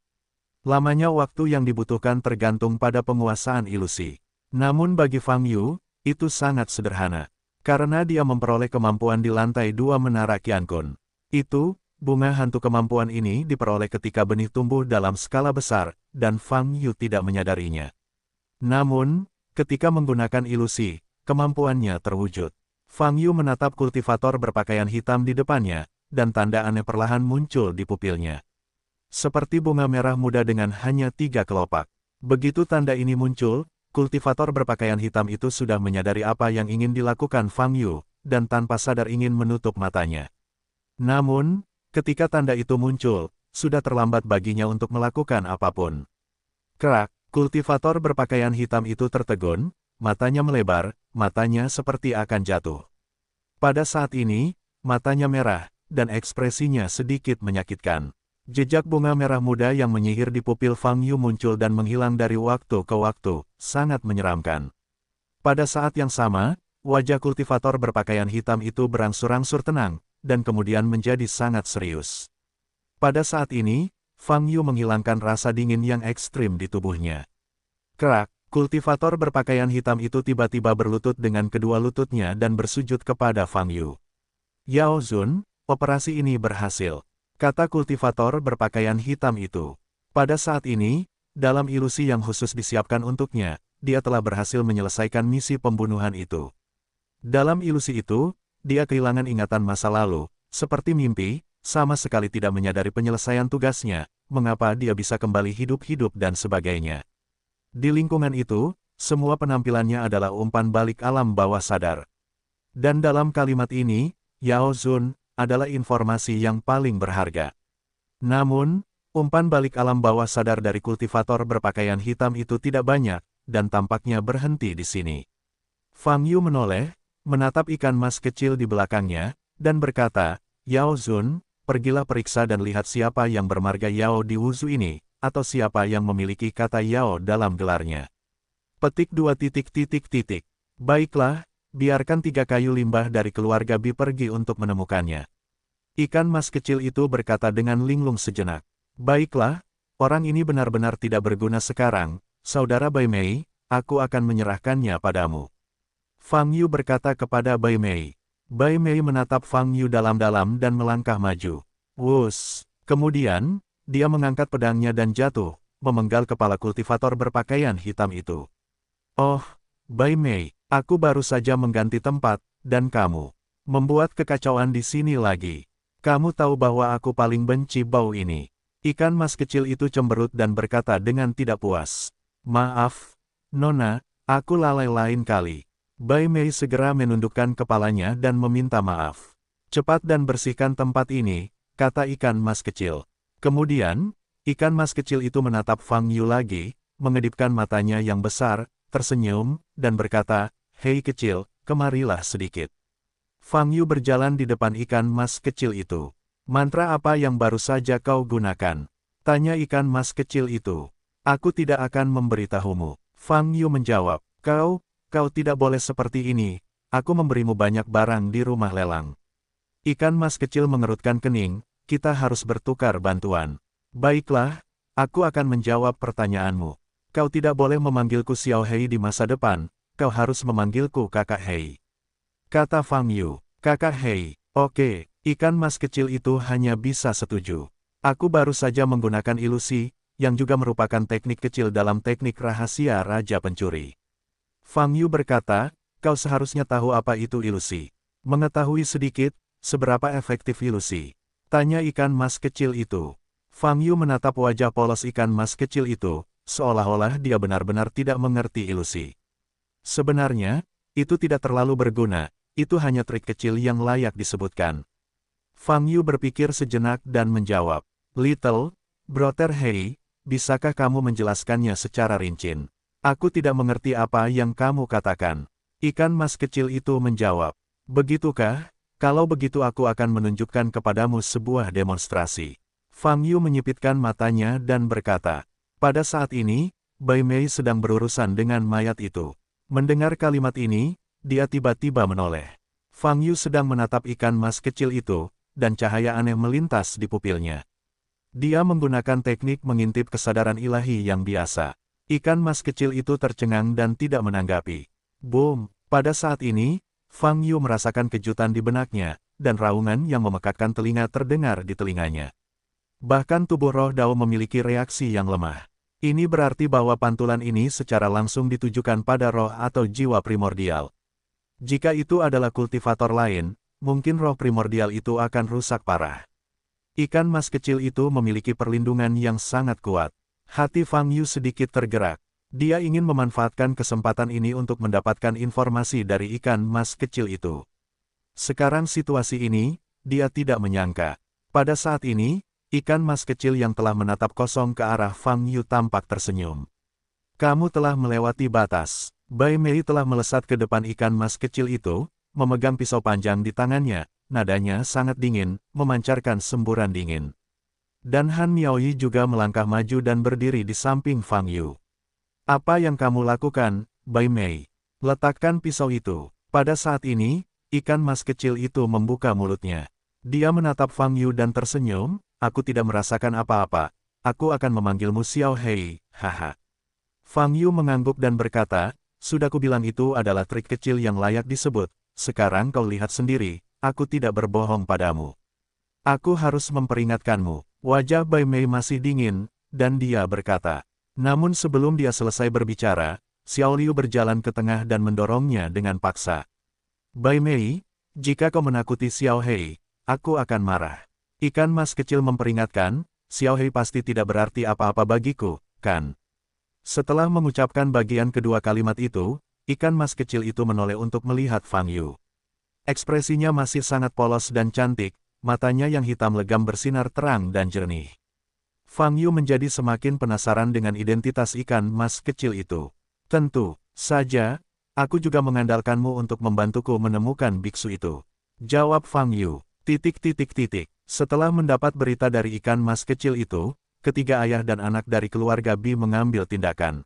Lamanya waktu yang dibutuhkan tergantung pada penguasaan ilusi. Namun bagi Fang Yu, itu sangat sederhana. Karena dia memperoleh kemampuan di lantai 2 menara Qiankun. Itu, bunga hantu kemampuan ini diperoleh ketika benih tumbuh dalam skala besar, dan Fang Yu tidak menyadarinya. Namun, ketika menggunakan ilusi, kemampuannya terwujud. Fang Yu menatap kultivator berpakaian hitam di depannya, dan tanda aneh perlahan muncul di pupilnya. Seperti bunga merah muda dengan hanya 3 kelopak. Begitu tanda ini muncul, kultivator berpakaian hitam itu sudah menyadari apa yang ingin dilakukan Fang Yu, dan tanpa sadar ingin menutup matanya. Namun, ketika tanda itu muncul, sudah terlambat baginya untuk melakukan apapun. Kerak, kultivator berpakaian hitam itu tertegun, matanya melebar, matanya seperti akan jatuh. Pada saat ini, matanya merah, dan ekspresinya sedikit menyakitkan. Jejak bunga merah muda yang menyihir di pupil Fang Yu muncul dan menghilang dari waktu ke waktu, sangat menyeramkan. Pada saat yang sama, wajah kultivator berpakaian hitam itu berangsur-angsur tenang, dan kemudian menjadi sangat serius. Pada saat ini, Fang Yu menghilangkan rasa dingin yang ekstrim di tubuhnya. Kerak, kultivator berpakaian hitam itu tiba-tiba berlutut dengan kedua lututnya dan bersujud kepada Fang Yu. Yao Zun, operasi ini berhasil. Kata kultivator berpakaian hitam itu. Pada saat ini, dalam ilusi yang khusus disiapkan untuknya, dia telah berhasil menyelesaikan misi pembunuhan itu. Dalam ilusi itu, dia kehilangan ingatan masa lalu, seperti mimpi, sama sekali tidak menyadari penyelesaian tugasnya, mengapa dia bisa kembali hidup-hidup dan sebagainya. Di lingkungan itu, semua penampilannya adalah umpan balik alam bawah sadar. Dan dalam kalimat ini, Yao Zun, adalah informasi yang paling berharga. Namun, umpan balik alam bawah sadar dari kultivator berpakaian hitam itu tidak banyak, dan tampaknya berhenti di sini. Fang Yu menoleh, menatap ikan mas kecil di belakangnya, dan berkata, Yao Zun, pergilah periksa dan lihat siapa yang bermarga Yao di Wuzu ini, atau siapa yang memiliki kata Yao dalam gelarnya. Petik 2 titik titik titik. Baiklah, biarkan 3 kayu limbah dari keluarga Bi pergi untuk menemukannya. Ikan mas kecil itu berkata dengan linglung sejenak. Baiklah, orang ini benar-benar tidak berguna sekarang, saudara Bai Mei, aku akan menyerahkannya padamu. Fang Yu berkata kepada Bai Mei. Bai Mei menatap Fang Yu dalam-dalam dan melangkah maju. Wus! Kemudian, dia mengangkat pedangnya dan jatuh, memenggal kepala kultivator berpakaian hitam itu. Oh, Bai Mei. Aku baru saja mengganti tempat, dan kamu membuat kekacauan di sini lagi. Kamu tahu bahwa aku paling benci bau ini. Ikan mas kecil itu cemberut dan berkata dengan tidak puas. Maaf, Nona, aku lalai lain kali. Bai Mei segera menundukkan kepalanya dan meminta maaf. Cepat dan bersihkan tempat ini, kata ikan mas kecil. Kemudian, ikan mas kecil itu menatap Fang Yu lagi, mengedipkan matanya yang besar, tersenyum, dan berkata, Hei kecil, kemarilah sedikit. Fang Yu berjalan di depan ikan mas kecil itu. Mantra apa yang baru saja kau gunakan? Tanya ikan mas kecil itu. Aku tidak akan memberitahumu. Fang Yu menjawab, kau tidak boleh seperti ini, aku memberimu banyak barang di rumah lelang. Ikan mas kecil mengerutkan kening, kita harus bertukar bantuan. Baiklah, aku akan menjawab pertanyaanmu. Kau tidak boleh memanggilku Xiao Hei di masa depan. Kau harus memanggilku Kakak Hei. Kata Fang Yu, Kakak Hei, oke, ikan mas kecil itu hanya bisa setuju. Aku baru saja menggunakan ilusi, yang juga merupakan teknik kecil dalam teknik rahasia Raja Pencuri. Fang Yu berkata, kau seharusnya tahu apa itu ilusi. Mengetahui sedikit, seberapa efektif ilusi. Tanya ikan mas kecil itu. Fang Yu menatap wajah polos ikan mas kecil itu, seolah-olah dia benar-benar tidak mengerti ilusi. Sebenarnya, itu tidak terlalu berguna, itu hanya trik kecil yang layak disebutkan. Fang Yu berpikir sejenak dan menjawab, "Little Brother Hei, bisakah kamu menjelaskannya secara rinci? Aku tidak mengerti apa yang kamu katakan." Ikan mas kecil itu menjawab, "Begitukah? Kalau begitu aku akan menunjukkan kepadamu sebuah demonstrasi." Fang Yu menyipitkan matanya dan berkata, "Pada saat ini, Bai Mei sedang berurusan dengan mayat itu." Mendengar kalimat ini, dia tiba-tiba menoleh. Fang Yu sedang menatap ikan mas kecil itu, dan cahaya aneh melintas di pupilnya. Dia menggunakan teknik mengintip kesadaran ilahi yang biasa. Ikan mas kecil itu tercengang dan tidak menanggapi. Boom! Pada saat ini, Fang Yu merasakan kejutan di benaknya, dan raungan yang memekakkan telinga terdengar di telinganya. Bahkan tubuh roh Dao memiliki reaksi yang lemah. Ini berarti bahwa pantulan ini secara langsung ditujukan pada roh atau jiwa primordial. Jika itu adalah kultivator lain, mungkin roh primordial itu akan rusak parah. Ikan mas kecil itu memiliki perlindungan yang sangat kuat. Hati Fang Yu sedikit tergerak. Dia ingin memanfaatkan kesempatan ini untuk mendapatkan informasi dari ikan mas kecil itu. Sekarang situasi ini, dia tidak menyangka. Pada saat ini, ikan mas kecil yang telah menatap kosong ke arah Fang Yu tampak tersenyum. "Kamu telah melewati batas." Bai Mei telah melesat ke depan ikan mas kecil itu, memegang pisau panjang di tangannya, nadanya sangat dingin, memancarkan semburan dingin. Dan Han Miaoyi juga melangkah maju dan berdiri di samping Fang Yu. "Apa yang kamu lakukan, Bai Mei?" "Letakkan pisau itu." Pada saat ini, ikan mas kecil itu membuka mulutnya. Dia menatap Fang Yu dan tersenyum, "Aku tidak merasakan apa-apa. Aku akan memanggilmu Xiao Hei, haha." Fang Yu mengangguk dan berkata, "Sudah kubilang itu adalah trik kecil yang layak disebut. Sekarang kau lihat sendiri, aku tidak berbohong padamu. Aku harus memperingatkanmu." Wajah Bai Mei masih dingin, dan dia berkata. Namun sebelum dia selesai berbicara, Xiao Liu berjalan ke tengah dan mendorongnya dengan paksa. "Bai Mei, jika kau menakuti Xiao Hei, aku akan marah." Ikan mas kecil memperingatkan, "Xiao Hei pasti tidak berarti apa-apa bagiku, kan?" Setelah mengucapkan bagian kedua kalimat itu, ikan mas kecil itu menoleh untuk melihat Fang Yu. Ekspresinya masih sangat polos dan cantik, matanya yang hitam legam bersinar terang dan jernih. Fang Yu menjadi semakin penasaran dengan identitas ikan mas kecil itu. "Tentu saja, aku juga mengandalkanmu untuk membantuku menemukan biksu itu," jawab Fang Yu. Setelah mendapat berita dari ikan mas kecil itu, ketiga ayah dan anak dari keluarga Bi mengambil tindakan.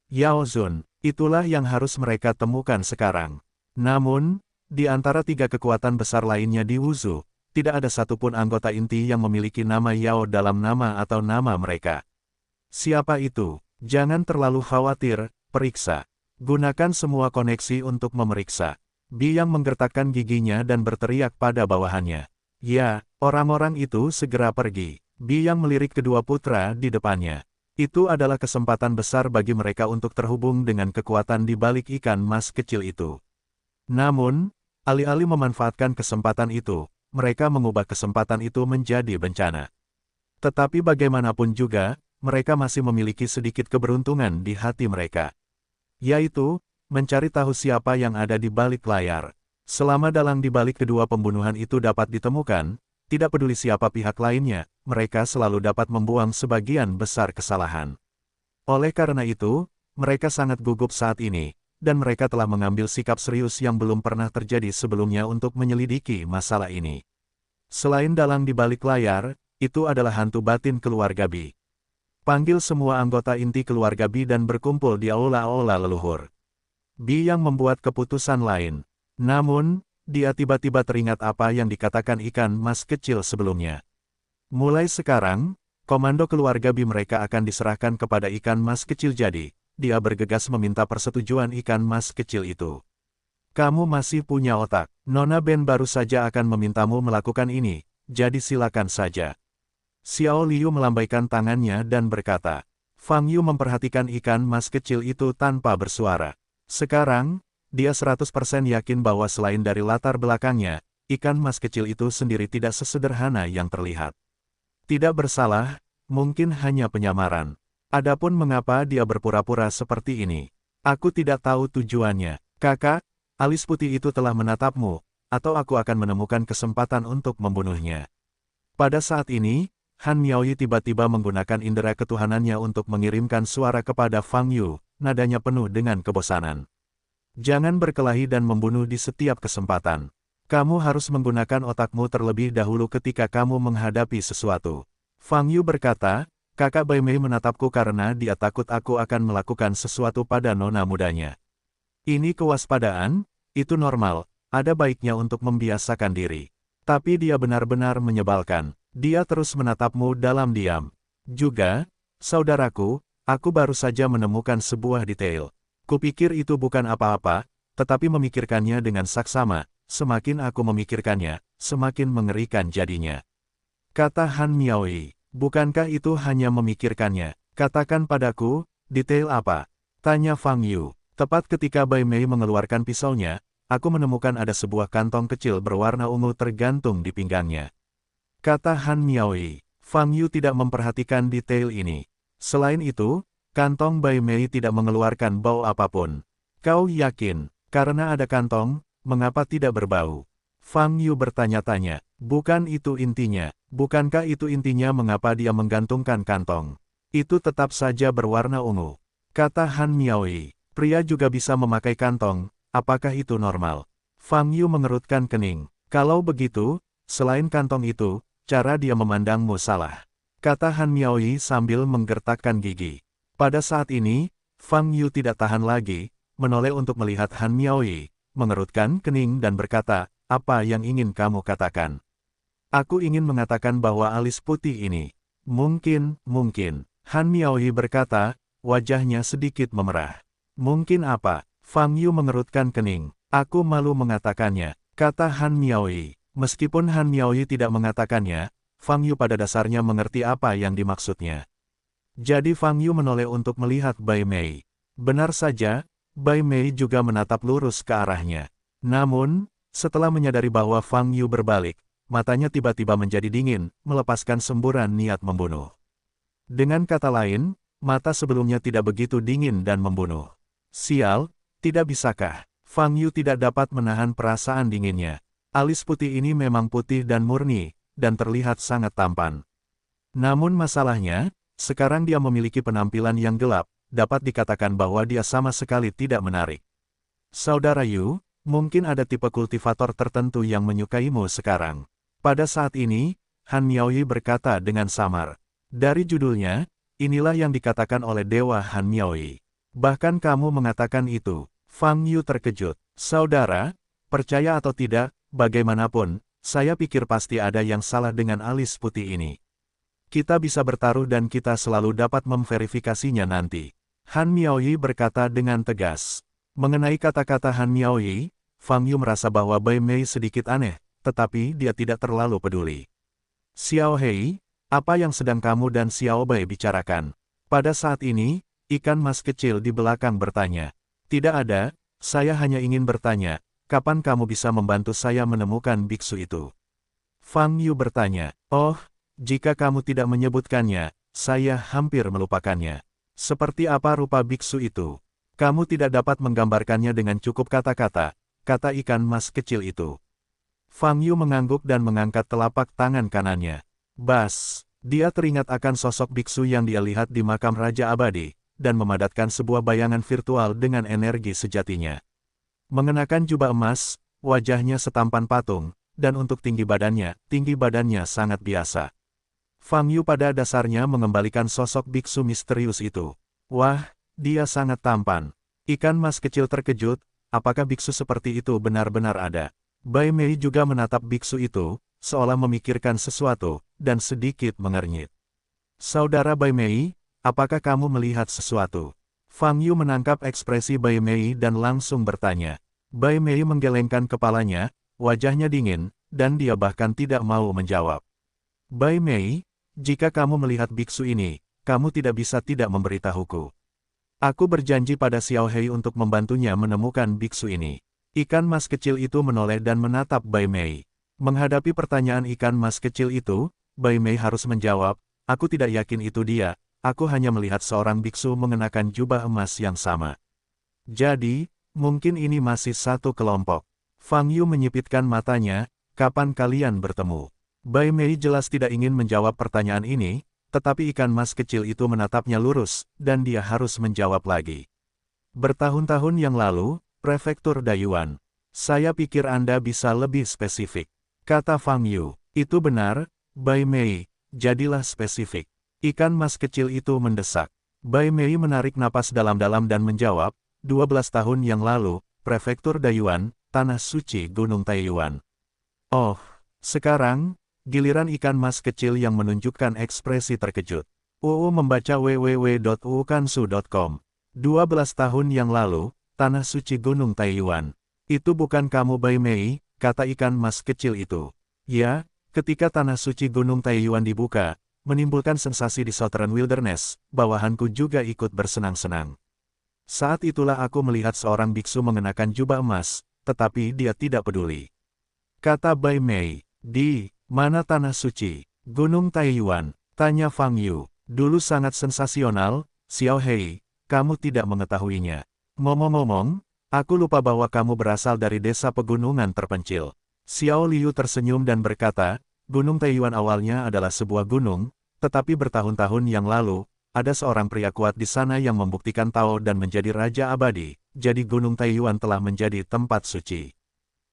Yao Zun, itulah yang harus mereka temukan sekarang. Namun, di antara tiga kekuatan besar lainnya di Wuzhou, tidak ada satupun anggota inti yang memiliki nama Yao dalam nama atau nama mereka. Siapa itu? Jangan terlalu khawatir, periksa. Gunakan semua koneksi untuk memeriksa. Bi yang menggertakkan giginya dan berteriak pada bawahannya. "Ya, orang-orang itu segera pergi." Bi yang melirik kedua putra di depannya. Itu adalah kesempatan besar bagi mereka untuk terhubung dengan kekuatan di balik ikan mas kecil itu. Namun, alih-alih memanfaatkan kesempatan itu, mereka mengubah kesempatan itu menjadi bencana. Tetapi bagaimanapun juga, mereka masih memiliki sedikit keberuntungan di hati mereka. Yaitu, mencari tahu siapa yang ada di balik layar. Selama dalang di balik kedua pembunuhan itu dapat ditemukan, tidak peduli siapa pihak lainnya, mereka selalu dapat membuang sebagian besar kesalahan. Oleh karena itu, mereka sangat gugup saat ini, dan mereka telah mengambil sikap serius yang belum pernah terjadi sebelumnya untuk menyelidiki masalah ini. Selain dalang di balik layar, itu adalah hantu batin keluarga Bi. Panggil semua anggota inti keluarga Bi dan berkumpul di aula-aula leluhur. Bi yang membuat keputusan lain. Namun, dia tiba-tiba teringat apa yang dikatakan ikan mas kecil sebelumnya. Mulai sekarang, komando keluarga Bi mereka akan diserahkan kepada ikan mas kecil jadi, dia bergegas meminta persetujuan ikan mas kecil itu. "Kamu masih punya otak. Nona Ben baru saja akan memintamu melakukan ini, jadi silakan saja." Xiao Liu melambaikan tangannya dan berkata. Fang Yu memperhatikan ikan mas kecil itu tanpa bersuara. Sekarang, dia 100% yakin bahwa selain dari latar belakangnya, ikan mas kecil itu sendiri tidak sesederhana yang terlihat. Tidak bersalah, mungkin hanya penyamaran. Adapun mengapa dia berpura-pura seperti ini, aku tidak tahu tujuannya. "Kakak, alis putih itu telah menatapmu, atau aku akan menemukan kesempatan untuk membunuhnya. Pada saat ini, Han Miaoyi tiba-tiba menggunakan indera ketuhanannya untuk mengirimkan suara kepada Fang Yu, nadanya penuh dengan kebosanan. Jangan berkelahi dan membunuh di setiap kesempatan. Kamu harus menggunakan otakmu terlebih dahulu ketika kamu menghadapi sesuatu. Fang Yu berkata, kakak Bai Mei menatapku karena dia takut aku akan melakukan sesuatu pada nona mudanya. Ini kewaspadaan, itu normal, ada baiknya untuk membiasakan diri. Tapi dia benar-benar menyebalkan. Dia terus menatapmu dalam diam. Juga, saudaraku, aku baru saja menemukan sebuah detail. Kupikir itu bukan apa-apa, tetapi memikirkannya dengan saksama, semakin aku memikirkannya, semakin mengerikan jadinya. Kata Han Miaoyi, bukankah itu hanya memikirkannya? Katakan padaku, detail apa? Tanya Fang Yu. Tepat ketika Bai Mei mengeluarkan pisaunya, aku menemukan ada sebuah kantong kecil berwarna ungu tergantung di pinggangnya. Kata Han Miaoyi. Fang Yu tidak memperhatikan detail ini. Selain itu, kantong Bai Mei tidak mengeluarkan bau apapun. Kau yakin, karena ada kantong, mengapa tidak berbau? Fang Yu bertanya-tanya, bukan itu intinya, bukankah itu intinya mengapa dia menggantungkan kantong? Itu tetap saja berwarna ungu. Kata Han Miaoyi. Pria juga bisa memakai kantong, apakah itu normal? Fang Yu mengerutkan kening. Kalau begitu, selain kantong itu, cara dia memandangmu salah. Kata Han Miaoyi sambil menggertakkan gigi. Pada saat ini, Fang Yu tidak tahan lagi, menoleh untuk melihat Han Miaoyi, mengerutkan kening dan berkata, apa yang ingin kamu katakan? Aku ingin mengatakan bahwa alis putih ini. Mungkin. Han Miaoyi berkata, wajahnya sedikit memerah. Mungkin apa? Fang Yu mengerutkan kening. Aku malu mengatakannya, kata Han Miaoyi. Meskipun Han Miaoyi tidak mengatakannya, Fang Yu pada dasarnya mengerti apa yang dimaksudnya. Jadi Fang Yu menoleh untuk melihat Bai Mei. Benar saja, Bai Mei juga menatap lurus ke arahnya. Namun, setelah menyadari bahwa Fang Yu berbalik, matanya tiba-tiba menjadi dingin, melepaskan semburan niat membunuh. Dengan kata lain, mata sebelumnya tidak begitu dingin dan membunuh. Sial, tidak bisakah? Fang Yu tidak dapat menahan perasaan dinginnya. Alis putih ini memang putih dan murni, dan terlihat sangat tampan. Namun masalahnya, sekarang dia memiliki penampilan yang gelap, dapat dikatakan bahwa dia sama sekali tidak menarik. Saudara Yu, mungkin ada tipe kultivator tertentu yang menyukaimu sekarang. Pada saat ini, Han Miaoyi berkata dengan samar. Dari judulnya, inilah yang dikatakan oleh Dewa Han Miaoyi. Bahkan kamu mengatakan itu. Fang Yu terkejut. Saudara, percaya atau tidak, bagaimanapun, saya pikir pasti ada yang salah dengan alis putih ini. Kita bisa bertaruh dan kita selalu dapat memverifikasinya nanti. Han Miaoyi berkata dengan tegas. Mengenai kata-kata Han Miaoyi, Fang Yu merasa bahwa Bai Mei sedikit aneh, tetapi dia tidak terlalu peduli. Xiao Hei, apa yang sedang kamu dan Xiao Bai bicarakan? Pada saat ini, ikan mas kecil di belakang bertanya. Tidak ada, saya hanya ingin bertanya, kapan kamu bisa membantu saya menemukan biksu itu? Fang Yu bertanya, oh, jika kamu tidak menyebutkannya, saya hampir melupakannya. Seperti apa rupa biksu itu? Kamu tidak dapat menggambarkannya dengan cukup kata-kata, kata ikan mas kecil itu. Fang Yu mengangguk dan mengangkat telapak tangan kanannya. Bas, dia teringat akan sosok biksu yang dia lihat di makam Raja Abadi, dan memadatkan sebuah bayangan virtual dengan energi sejatinya. Mengenakan jubah emas, wajahnya setampan patung, dan untuk tinggi badannya sangat biasa. Fang Yu pada dasarnya mengembalikan sosok biksu misterius itu. Wah, dia sangat tampan. Ikan mas kecil terkejut, apakah biksu seperti itu benar-benar ada? Bai Mei juga menatap biksu itu, seolah memikirkan sesuatu, dan sedikit mengernyit. Saudara Bai Mei, apakah kamu melihat sesuatu? Fang Yu menangkap ekspresi Bai Mei dan langsung bertanya. Bai Mei menggelengkan kepalanya, wajahnya dingin, dan dia bahkan tidak mau menjawab. Bai Mei, jika kamu melihat biksu ini, kamu tidak bisa tidak memberitahuku. Aku berjanji pada Xiao Hei untuk membantunya menemukan biksu ini. Ikan mas kecil itu menoleh dan menatap Bai Mei. Menghadapi pertanyaan ikan mas kecil itu, Bai Mei harus menjawab, aku tidak yakin itu dia. Aku hanya melihat seorang biksu mengenakan jubah emas yang sama. Jadi, mungkin ini masih satu kelompok. Fang Yu menyipitkan matanya, kapan kalian bertemu? Bai Mei jelas tidak ingin menjawab pertanyaan ini, tetapi ikan mas kecil itu menatapnya lurus, dan dia harus menjawab lagi. Bertahun-tahun yang lalu, Prefektur Dayuan. Saya pikir Anda bisa lebih spesifik. Kata Fang Yu. Itu benar, Bai Mei, jadilah spesifik. Ikan mas kecil itu mendesak. Bai Mei menarik napas dalam-dalam dan menjawab, 12 tahun yang lalu, Prefektur Dayuan, Tanah Suci Gunung Taiyuan. Oh, sekarang, giliran ikan mas kecil yang menunjukkan ekspresi terkejut. UU membaca www.uukansu.com. 12 tahun yang lalu, Tanah Suci Gunung Taiyuan. Itu bukan kamu Bai Mei, kata ikan mas kecil itu. Ya, ketika Tanah Suci Gunung Taiyuan dibuka, menimbulkan sensasi di Southern Wilderness, bawahanku juga ikut bersenang-senang. Saat itulah aku melihat seorang biksu mengenakan jubah emas, tetapi dia tidak peduli. Kata Bai Mei, di mana Tanah Suci Gunung Taiyuan? Tanya Fang Yu. Dulu sangat sensasional, Xiao Hei, kamu tidak mengetahuinya. Ngomong-ngomong, aku lupa bahwa kamu berasal dari desa pegunungan terpencil. Xiao Liu tersenyum dan berkata, Gunung Taiyuan awalnya adalah sebuah gunung, tetapi bertahun-tahun yang lalu, ada seorang pria kuat di sana yang membuktikan Tao dan menjadi Raja Abadi, jadi Gunung Taiyuan telah menjadi tempat suci.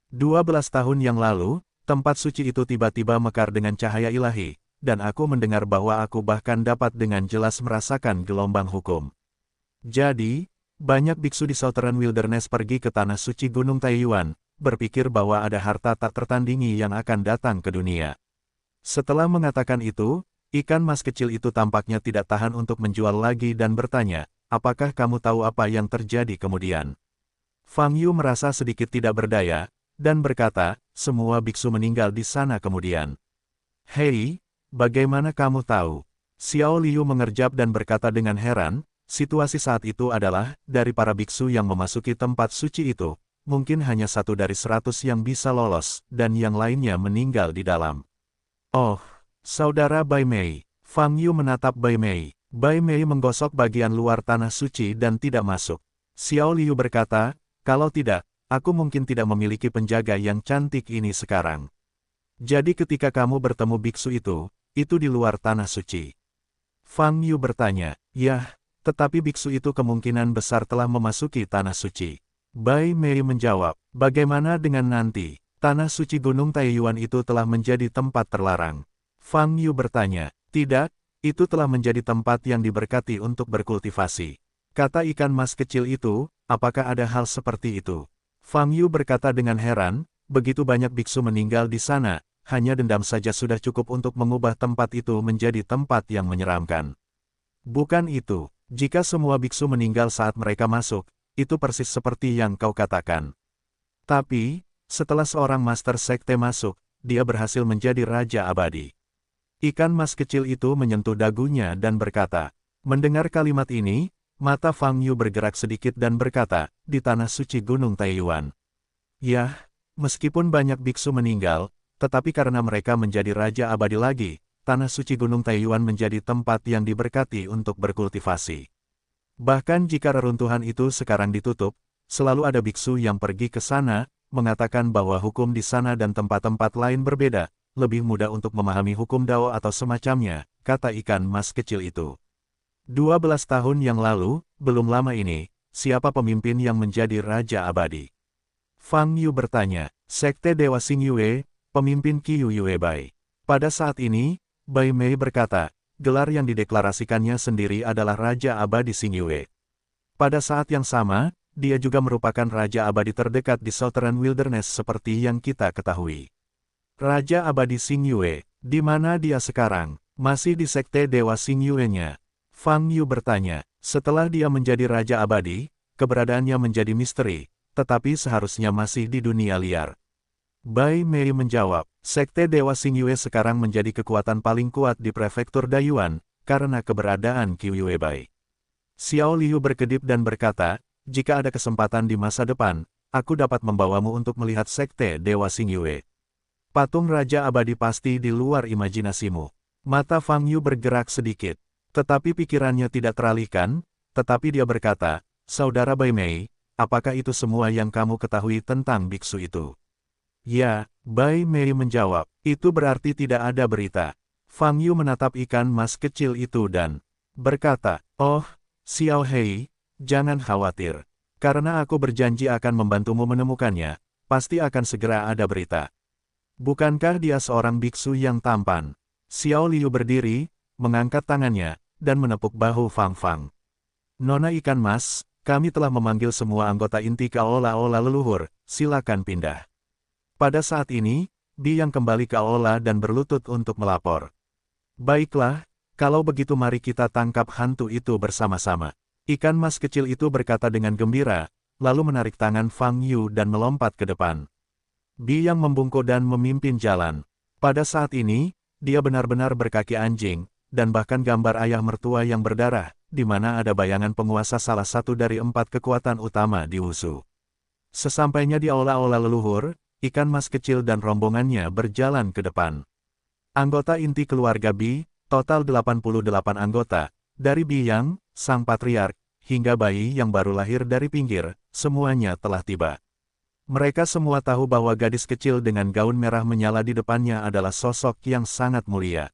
12 tahun yang lalu, tempat suci itu tiba-tiba mekar dengan cahaya ilahi, dan aku mendengar bahwa aku bahkan dapat dengan jelas merasakan gelombang hukum. Jadi, banyak biksu di Southern Wilderness pergi ke Tanah Suci Gunung Taiyuan, berpikir bahwa ada harta tak tertandingi yang akan datang ke dunia. Setelah mengatakan itu, ikan mas kecil itu tampaknya tidak tahan untuk menjual lagi dan bertanya, apakah kamu tahu apa yang terjadi kemudian? Fang Yu merasa sedikit tidak berdaya, dan berkata, semua biksu meninggal di sana kemudian. Hei, bagaimana kamu tahu? Xiao Liu mengerjap dan berkata dengan heran, situasi saat itu adalah, dari para biksu yang memasuki tempat suci itu, mungkin hanya 1 dari 100 yang bisa lolos, dan yang lainnya meninggal di dalam. Oh, saudara Bai Mei. Fang Yu menatap Bai Mei. Bai Mei menggosok bagian luar tanah suci dan tidak masuk. Xiao Liu berkata, kalau tidak, aku mungkin tidak memiliki penjaga yang cantik ini sekarang. Jadi ketika kamu bertemu biksu itu di luar tanah suci. Fang Yu bertanya, yah, tetapi biksu itu kemungkinan besar telah memasuki tanah suci. Bai Mei menjawab, bagaimana dengan nanti? Tanah suci Gunung Taiyuan itu telah menjadi tempat terlarang. Fang Yu bertanya, tidak, itu telah menjadi tempat yang diberkati untuk berkultivasi. Kata ikan mas kecil itu, apakah ada hal seperti itu? Fang Yu berkata dengan heran, begitu banyak biksu meninggal di sana, hanya dendam saja sudah cukup untuk mengubah tempat itu menjadi tempat yang menyeramkan. Bukan itu, jika semua biksu meninggal saat mereka masuk, itu persis seperti yang kau katakan. Tapi, setelah seorang master sekte masuk, dia berhasil menjadi Raja Abadi. Ikan mas kecil itu menyentuh dagunya dan berkata, mendengar kalimat ini, mata Fang Yu bergerak sedikit dan berkata, di tanah suci Gunung Taiyuan. Yah, meskipun banyak biksu meninggal, tetapi karena mereka menjadi Raja Abadi lagi, tanah suci Gunung Taiyuan menjadi tempat yang diberkati untuk berkultivasi. Bahkan jika reruntuhan itu sekarang ditutup, selalu ada biksu yang pergi ke sana, mengatakan bahwa hukum di sana dan tempat-tempat lain berbeda, lebih mudah untuk memahami hukum Dao atau semacamnya, kata ikan mas kecil itu. 12 tahun yang lalu, belum lama ini, siapa pemimpin yang menjadi Raja Abadi? Fang Yu bertanya, Sekte Dewa Xingyue, pemimpin Qiu Yue Bai. Pada saat ini, Bai Mei berkata, gelar yang dideklarasikannya sendiri adalah Raja Abadi Xingyue. Pada saat yang sama, dia juga merupakan Raja Abadi terdekat di Southern Wilderness seperti yang kita ketahui. Raja Abadi Xingyue, di mana dia sekarang? Masih di Sekte Dewa Xingyue-nya? Fang Yu bertanya, setelah dia menjadi Raja Abadi, keberadaannya menjadi misteri, tetapi seharusnya masih di dunia liar. Bai Mei menjawab, Sekte Dewa Xingyue sekarang menjadi kekuatan paling kuat di Prefektur Dayuan, karena keberadaan Qiu Yue Bai. Xiao Liu berkedip dan berkata, jika ada kesempatan di masa depan, aku dapat membawamu untuk melihat Sekte Dewa Xingyue. Patung Raja Abadi pasti di luar imajinasimu. Mata Fang Yu bergerak sedikit, tetapi pikirannya tidak teralihkan, tetapi dia berkata, Saudara Bai Mei, apakah itu semua yang kamu ketahui tentang biksu itu? Ya, Bai Mei menjawab, itu berarti tidak ada berita. Fang Yu menatap ikan mas kecil itu dan berkata, oh, Xiao Hei, jangan khawatir. Karena aku berjanji akan membantumu menemukannya, pasti akan segera ada berita. Bukankah dia seorang biksu yang tampan? Xiao Liu berdiri, mengangkat tangannya, dan menepuk bahu Fang Fang. Nona ikan mas, kami telah memanggil semua anggota inti Kaola-Ola leluhur, silakan pindah. Pada saat ini, Bi yang kembali ke Aola dan berlutut untuk melapor. Baiklah, kalau begitu mari kita tangkap hantu itu bersama-sama. Ikan mas kecil itu berkata dengan gembira, lalu menarik tangan Fang Yu dan melompat ke depan. Bi yang membungkuk dan memimpin jalan. Pada saat ini, dia benar-benar berkaki anjing, dan bahkan gambar ayah mertua yang berdarah, di mana ada bayangan penguasa salah satu dari 4 kekuatan utama di Wushu. Sesampainya di Aula-Ola leluhur, ikan mas kecil dan rombongannya berjalan ke depan. Anggota inti keluarga Bi, total 88 anggota, dari Bi Yang, sang patriark, hingga bayi yang baru lahir dari pinggir, semuanya telah tiba. Mereka semua tahu bahwa gadis kecil dengan gaun merah menyala di depannya adalah sosok yang sangat mulia.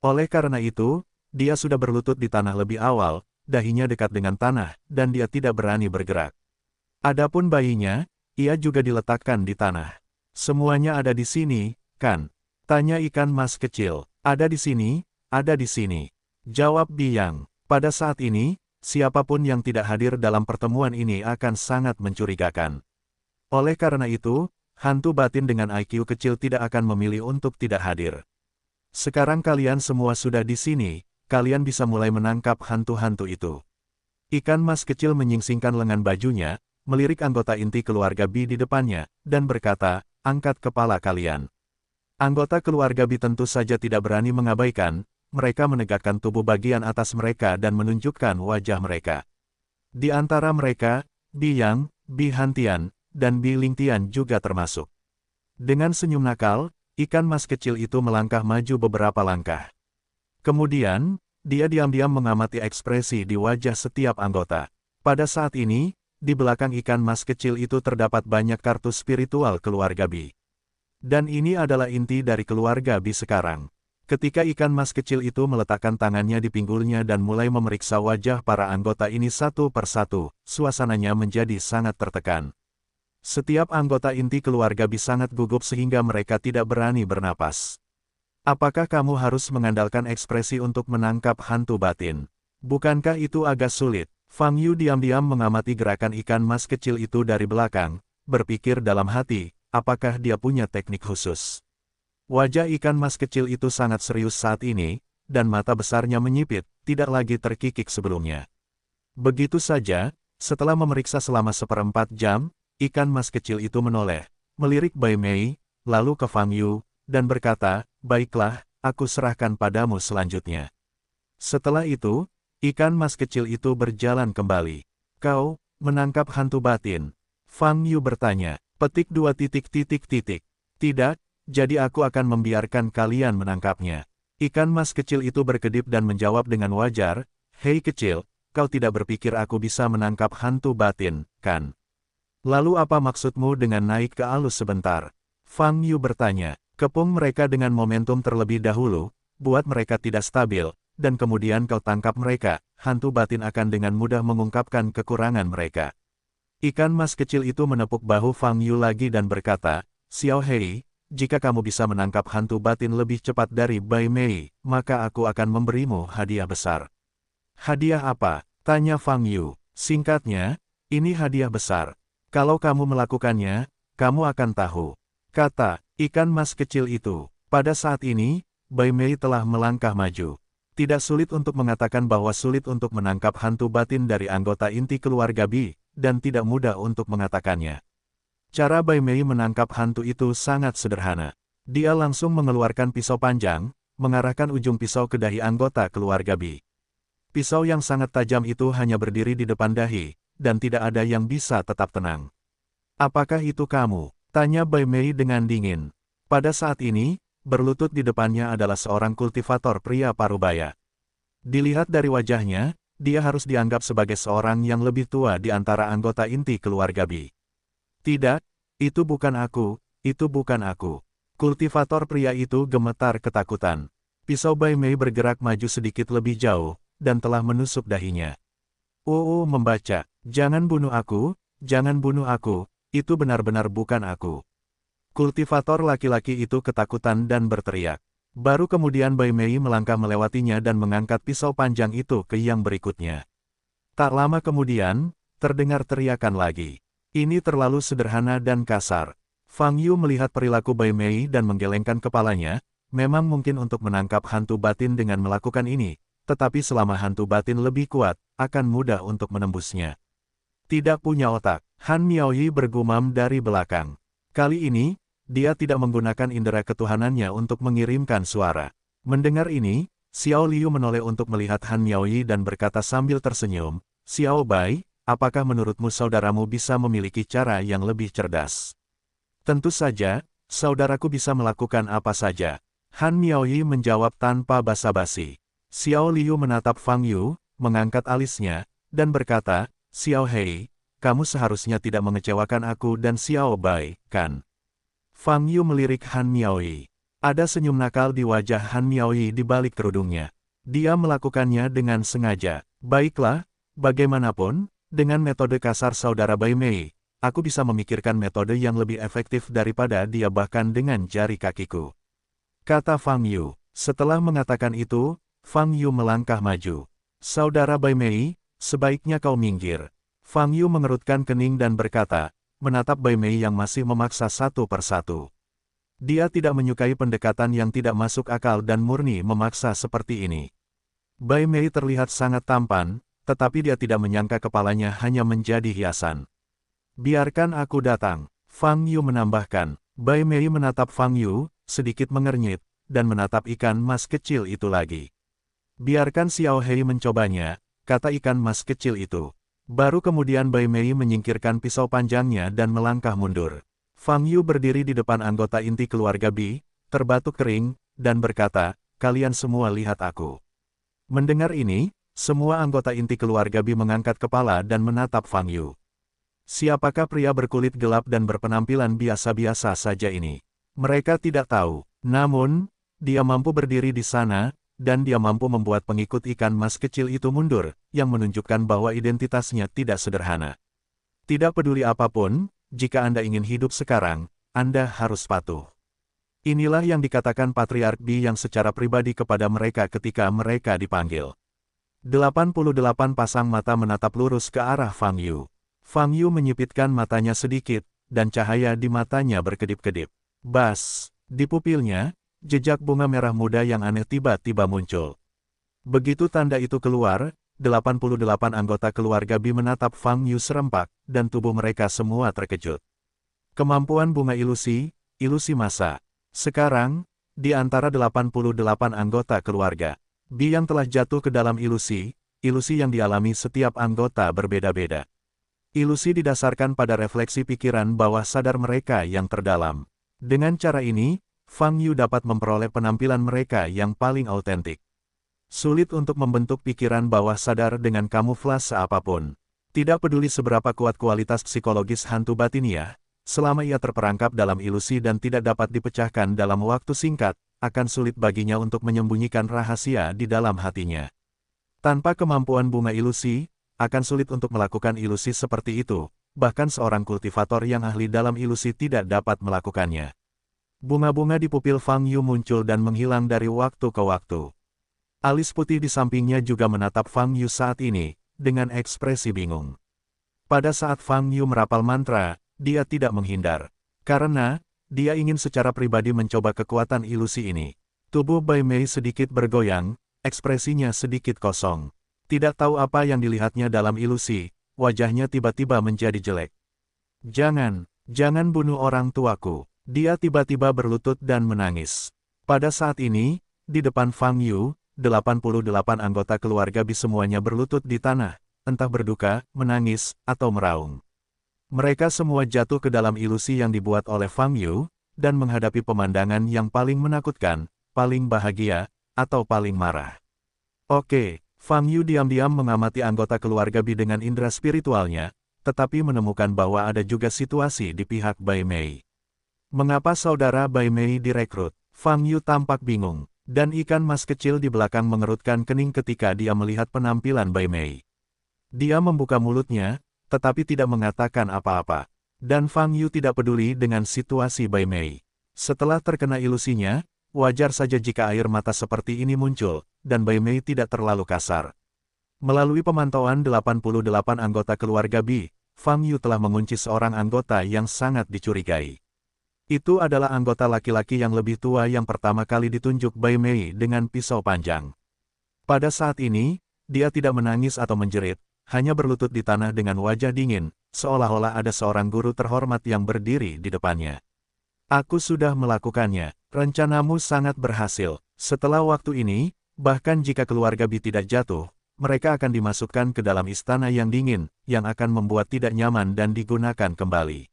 Oleh karena itu, dia sudah berlutut di tanah lebih awal, dahinya dekat dengan tanah, dan dia tidak berani bergerak. Adapun bayinya, ia juga diletakkan di tanah. Semuanya ada di sini, kan? Tanya ikan mas kecil. Ada di sini, ada di sini. Jawab Bi Yang. Pada saat ini, siapapun yang tidak hadir dalam pertemuan ini akan sangat mencurigakan. Oleh karena itu, hantu batin dengan IQ kecil tidak akan memilih untuk tidak hadir. Sekarang kalian semua sudah di sini, kalian bisa mulai menangkap hantu-hantu itu. Ikan mas kecil menyingsingkan lengan bajunya, melirik anggota inti keluarga Bi di depannya, dan berkata, angkat kepala kalian. Anggota keluarga Bi tentu saja tidak berani mengabaikan, mereka menegakkan tubuh bagian atas mereka dan menunjukkan wajah mereka. Di antara mereka, Bi Yang, Bi Hantian, dan Bi Lingtian juga termasuk. Dengan senyum nakal, ikan mas kecil itu melangkah maju beberapa langkah. Kemudian, dia diam-diam mengamati ekspresi di wajah setiap anggota. Pada saat ini, di belakang ikan mas kecil itu terdapat banyak kartu spiritual keluarga Bi. Dan ini adalah inti dari keluarga Bi sekarang. Ketika ikan mas kecil itu meletakkan tangannya di pinggulnya dan mulai memeriksa wajah para anggota ini satu persatu, suasananya menjadi sangat tertekan. Setiap anggota inti keluarga Bi sangat gugup sehingga mereka tidak berani bernapas. Apakah kamu harus mengandalkan ekspresi untuk menangkap hantu batin? Bukankah itu agak sulit? Fang Yu diam-diam mengamati gerakan ikan mas kecil itu dari belakang, berpikir dalam hati, apakah dia punya teknik khusus. Wajah ikan mas kecil itu sangat serius saat ini, dan mata besarnya menyipit, tidak lagi terkikik sebelumnya. Begitu saja, setelah memeriksa selama 1/4 jam, ikan mas kecil itu menoleh, melirik Bai Mei, lalu ke Fang Yu, dan berkata, baiklah, aku serahkan padamu selanjutnya. Setelah itu, ikan mas kecil itu berjalan kembali. Kau, menangkap hantu batin? Fang Yu bertanya, petik 2 titik. Tidak, jadi aku akan membiarkan kalian menangkapnya. Ikan mas kecil itu berkedip dan menjawab dengan wajar, hei kecil, kau tidak berpikir aku bisa menangkap hantu batin, kan? Lalu apa maksudmu dengan naik ke alus sebentar? Fang Yu bertanya, kepung mereka dengan momentum terlebih dahulu, buat mereka tidak stabil, dan kemudian kau tangkap mereka, hantu batin akan dengan mudah mengungkapkan kekurangan mereka. Ikan mas kecil itu menepuk bahu Fang Yu lagi dan berkata, Xiao Hei, jika kamu bisa menangkap hantu batin lebih cepat dari Bai Mei, maka aku akan memberimu hadiah besar. Hadiah apa? Tanya Fang Yu. Singkatnya, ini hadiah besar. Kalau kamu melakukannya, kamu akan tahu. Kata ikan mas kecil itu. Pada saat ini, Bai Mei telah melangkah maju. Tidak sulit untuk mengatakan bahwa sulit untuk menangkap hantu batin dari anggota inti keluarga Bi, dan tidak mudah untuk mengatakannya. Cara Bai Mei menangkap hantu itu sangat sederhana. Dia langsung mengeluarkan pisau panjang, mengarahkan ujung pisau ke dahi anggota keluarga Bi. Pisau yang sangat tajam itu hanya berdiri di depan dahi, dan tidak ada yang bisa tetap tenang. Apakah itu kamu? Tanya Bai Mei dengan dingin. Pada saat ini, berlutut di depannya adalah seorang kultivator pria parubaya. Dilihat dari wajahnya, dia harus dianggap sebagai seorang yang lebih tua di antara anggota inti keluarga Bi. Tidak, itu bukan aku, itu bukan aku. Kultivator pria itu gemetar ketakutan. Pisau Bai Mei bergerak maju sedikit lebih jauh, dan telah menusuk dahinya. Membaca, jangan bunuh aku, itu benar-benar bukan aku. Kultivator laki-laki itu ketakutan dan berteriak. Baru kemudian Bai Mei melangkah melewatinya dan mengangkat pisau panjang itu ke yang berikutnya. Tak lama kemudian, terdengar teriakan lagi. Ini terlalu sederhana dan kasar. Fang Yu melihat perilaku Bai Mei dan menggelengkan kepalanya, memang mungkin untuk menangkap hantu batin dengan melakukan ini, tetapi selama hantu batin lebih kuat, akan mudah untuk menembusnya. Tidak punya otak, Han Miaoyi bergumam dari belakang. Kali ini, dia tidak menggunakan indera ketuhanannya untuk mengirimkan suara. Mendengar ini, Xiao Liu menoleh untuk melihat Han Miaoyi dan berkata sambil tersenyum, "Xiao Bai, apakah menurutmu saudaramu bisa memiliki cara yang lebih cerdas?" "Tentu saja, saudaraku bisa melakukan apa saja." Han Miaoyi menjawab tanpa basa-basi. Xiao Liu menatap Fang Yu, mengangkat alisnya, dan berkata, "Xiao Hei, kamu seharusnya tidak mengecewakan aku dan Xiao Bai, kan?" Fang Yu melirik Han Miaoyi. Ada senyum nakal di wajah Han Miaoyi di balik kerudungnya. Dia melakukannya dengan sengaja. "Baiklah, bagaimanapun, dengan metode kasar saudara Bai Mei, aku bisa memikirkan metode yang lebih efektif daripada dia bahkan dengan jari kakiku," kata Fang Yu. Setelah mengatakan itu, Fang Yu melangkah maju. "Saudara Bai Mei, sebaiknya kau minggir." Fang Yu mengerutkan kening dan berkata, menatap Bai Mei yang masih memaksa satu persatu. Dia tidak menyukai pendekatan yang tidak masuk akal dan murni memaksa seperti ini. Bai Mei terlihat sangat tampan, tetapi dia tidak menyangka kepalanya hanya menjadi hiasan. "Biarkan aku datang," Fang Yu menambahkan. Bai Mei menatap Fang Yu, sedikit mengernyit, dan menatap ikan mas kecil itu lagi. "Biarkan Xiao Hei mencobanya," kata ikan mas kecil itu. Baru kemudian Bai Mei menyingkirkan pisau panjangnya dan melangkah mundur. Fang Yu berdiri di depan anggota inti keluarga Bi, terbatuk kering, dan berkata, "Kalian semua lihat aku." Mendengar ini, semua anggota inti keluarga Bi mengangkat kepala dan menatap Fang Yu. Siapakah pria berkulit gelap dan berpenampilan biasa-biasa saja ini? Mereka tidak tahu. Namun, dia mampu berdiri di sana, dan dia mampu membuat pengikut ikan mas kecil itu mundur, yang menunjukkan bahwa identitasnya tidak sederhana. Tidak peduli apapun, jika Anda ingin hidup sekarang, Anda harus patuh. Inilah yang dikatakan Patriark Bi yang secara pribadi kepada mereka ketika mereka dipanggil. 88 pasang mata menatap lurus ke arah Fang Yu. Fang Yu menyipitkan matanya sedikit, dan cahaya di matanya berkedip-kedip. Bas, di pupilnya, jejak bunga merah muda yang aneh tiba-tiba muncul. Begitu tanda itu keluar, 88 anggota keluarga Bi menatap Fang Yu serempak, dan tubuh mereka semua terkejut. Kemampuan bunga ilusi masa. Sekarang, di antara 88 anggota keluarga Bi yang telah jatuh ke dalam ilusi yang dialami setiap anggota berbeda-beda. Ilusi didasarkan pada refleksi pikiran bawah sadar mereka yang terdalam. Dengan cara ini, Fang Yu dapat memperoleh penampilan mereka yang paling autentik. Sulit untuk membentuk pikiran bawah sadar dengan kamuflase apapun. Tidak peduli seberapa kuat kualitas psikologis hantu batiniah, selama ia terperangkap dalam ilusi dan tidak dapat dipecahkan dalam waktu singkat, akan sulit baginya untuk menyembunyikan rahasia di dalam hatinya. Tanpa kemampuan bunga ilusi, akan sulit untuk melakukan ilusi seperti itu, bahkan seorang kultivator yang ahli dalam ilusi tidak dapat melakukannya. Bunga-bunga di pupil Fang Yu muncul dan menghilang dari waktu ke waktu. Alis putih di sampingnya juga menatap Fang Yu saat ini, dengan ekspresi bingung. Pada saat Fang Yu merapal mantra, dia tidak menghindar. Karena, dia ingin secara pribadi mencoba kekuatan ilusi ini. Tubuh Bai Mei sedikit bergoyang, ekspresinya sedikit kosong. Tidak tahu apa yang dilihatnya dalam ilusi, wajahnya tiba-tiba menjadi jelek. Jangan bunuh orang tuaku." Dia tiba-tiba berlutut dan menangis. Pada saat ini, di depan Fang Yu, 88 anggota keluarga Bi semuanya berlutut di tanah, entah berduka, menangis, atau meraung. Mereka semua jatuh ke dalam ilusi yang dibuat oleh Fang Yu, dan menghadapi pemandangan yang paling menakutkan, paling bahagia, atau paling marah. Oke, Fang Yu diam-diam mengamati anggota keluarga Bi dengan indera spiritualnya, tetapi menemukan bahwa ada juga situasi di pihak Bai Mei. Mengapa saudara Bai Mei direkrut? Fang Yu tampak bingung, dan ikan mas kecil di belakang mengerutkan kening ketika dia melihat penampilan Bai Mei. Dia membuka mulutnya, tetapi tidak mengatakan apa-apa. Dan Fang Yu tidak peduli dengan situasi Bai Mei. Setelah terkena ilusinya, wajar saja jika air mata seperti ini muncul, dan Bai Mei tidak terlalu kasar. Melalui pemantauan 88 anggota keluarga Bi, Fang Yu telah mengunci seorang anggota yang sangat dicurigai. Itu adalah anggota laki-laki yang lebih tua yang pertama kali ditunjuk Bai Mei dengan pisau panjang. Pada saat ini, dia tidak menangis atau menjerit, hanya berlutut di tanah dengan wajah dingin, seolah-olah ada seorang guru terhormat yang berdiri di depannya. Aku sudah melakukannya, rencanamu sangat berhasil. Setelah waktu ini, bahkan jika keluarga Bi tidak jatuh, mereka akan dimasukkan ke dalam istana yang dingin, yang akan membuat tidak nyaman dan digunakan kembali.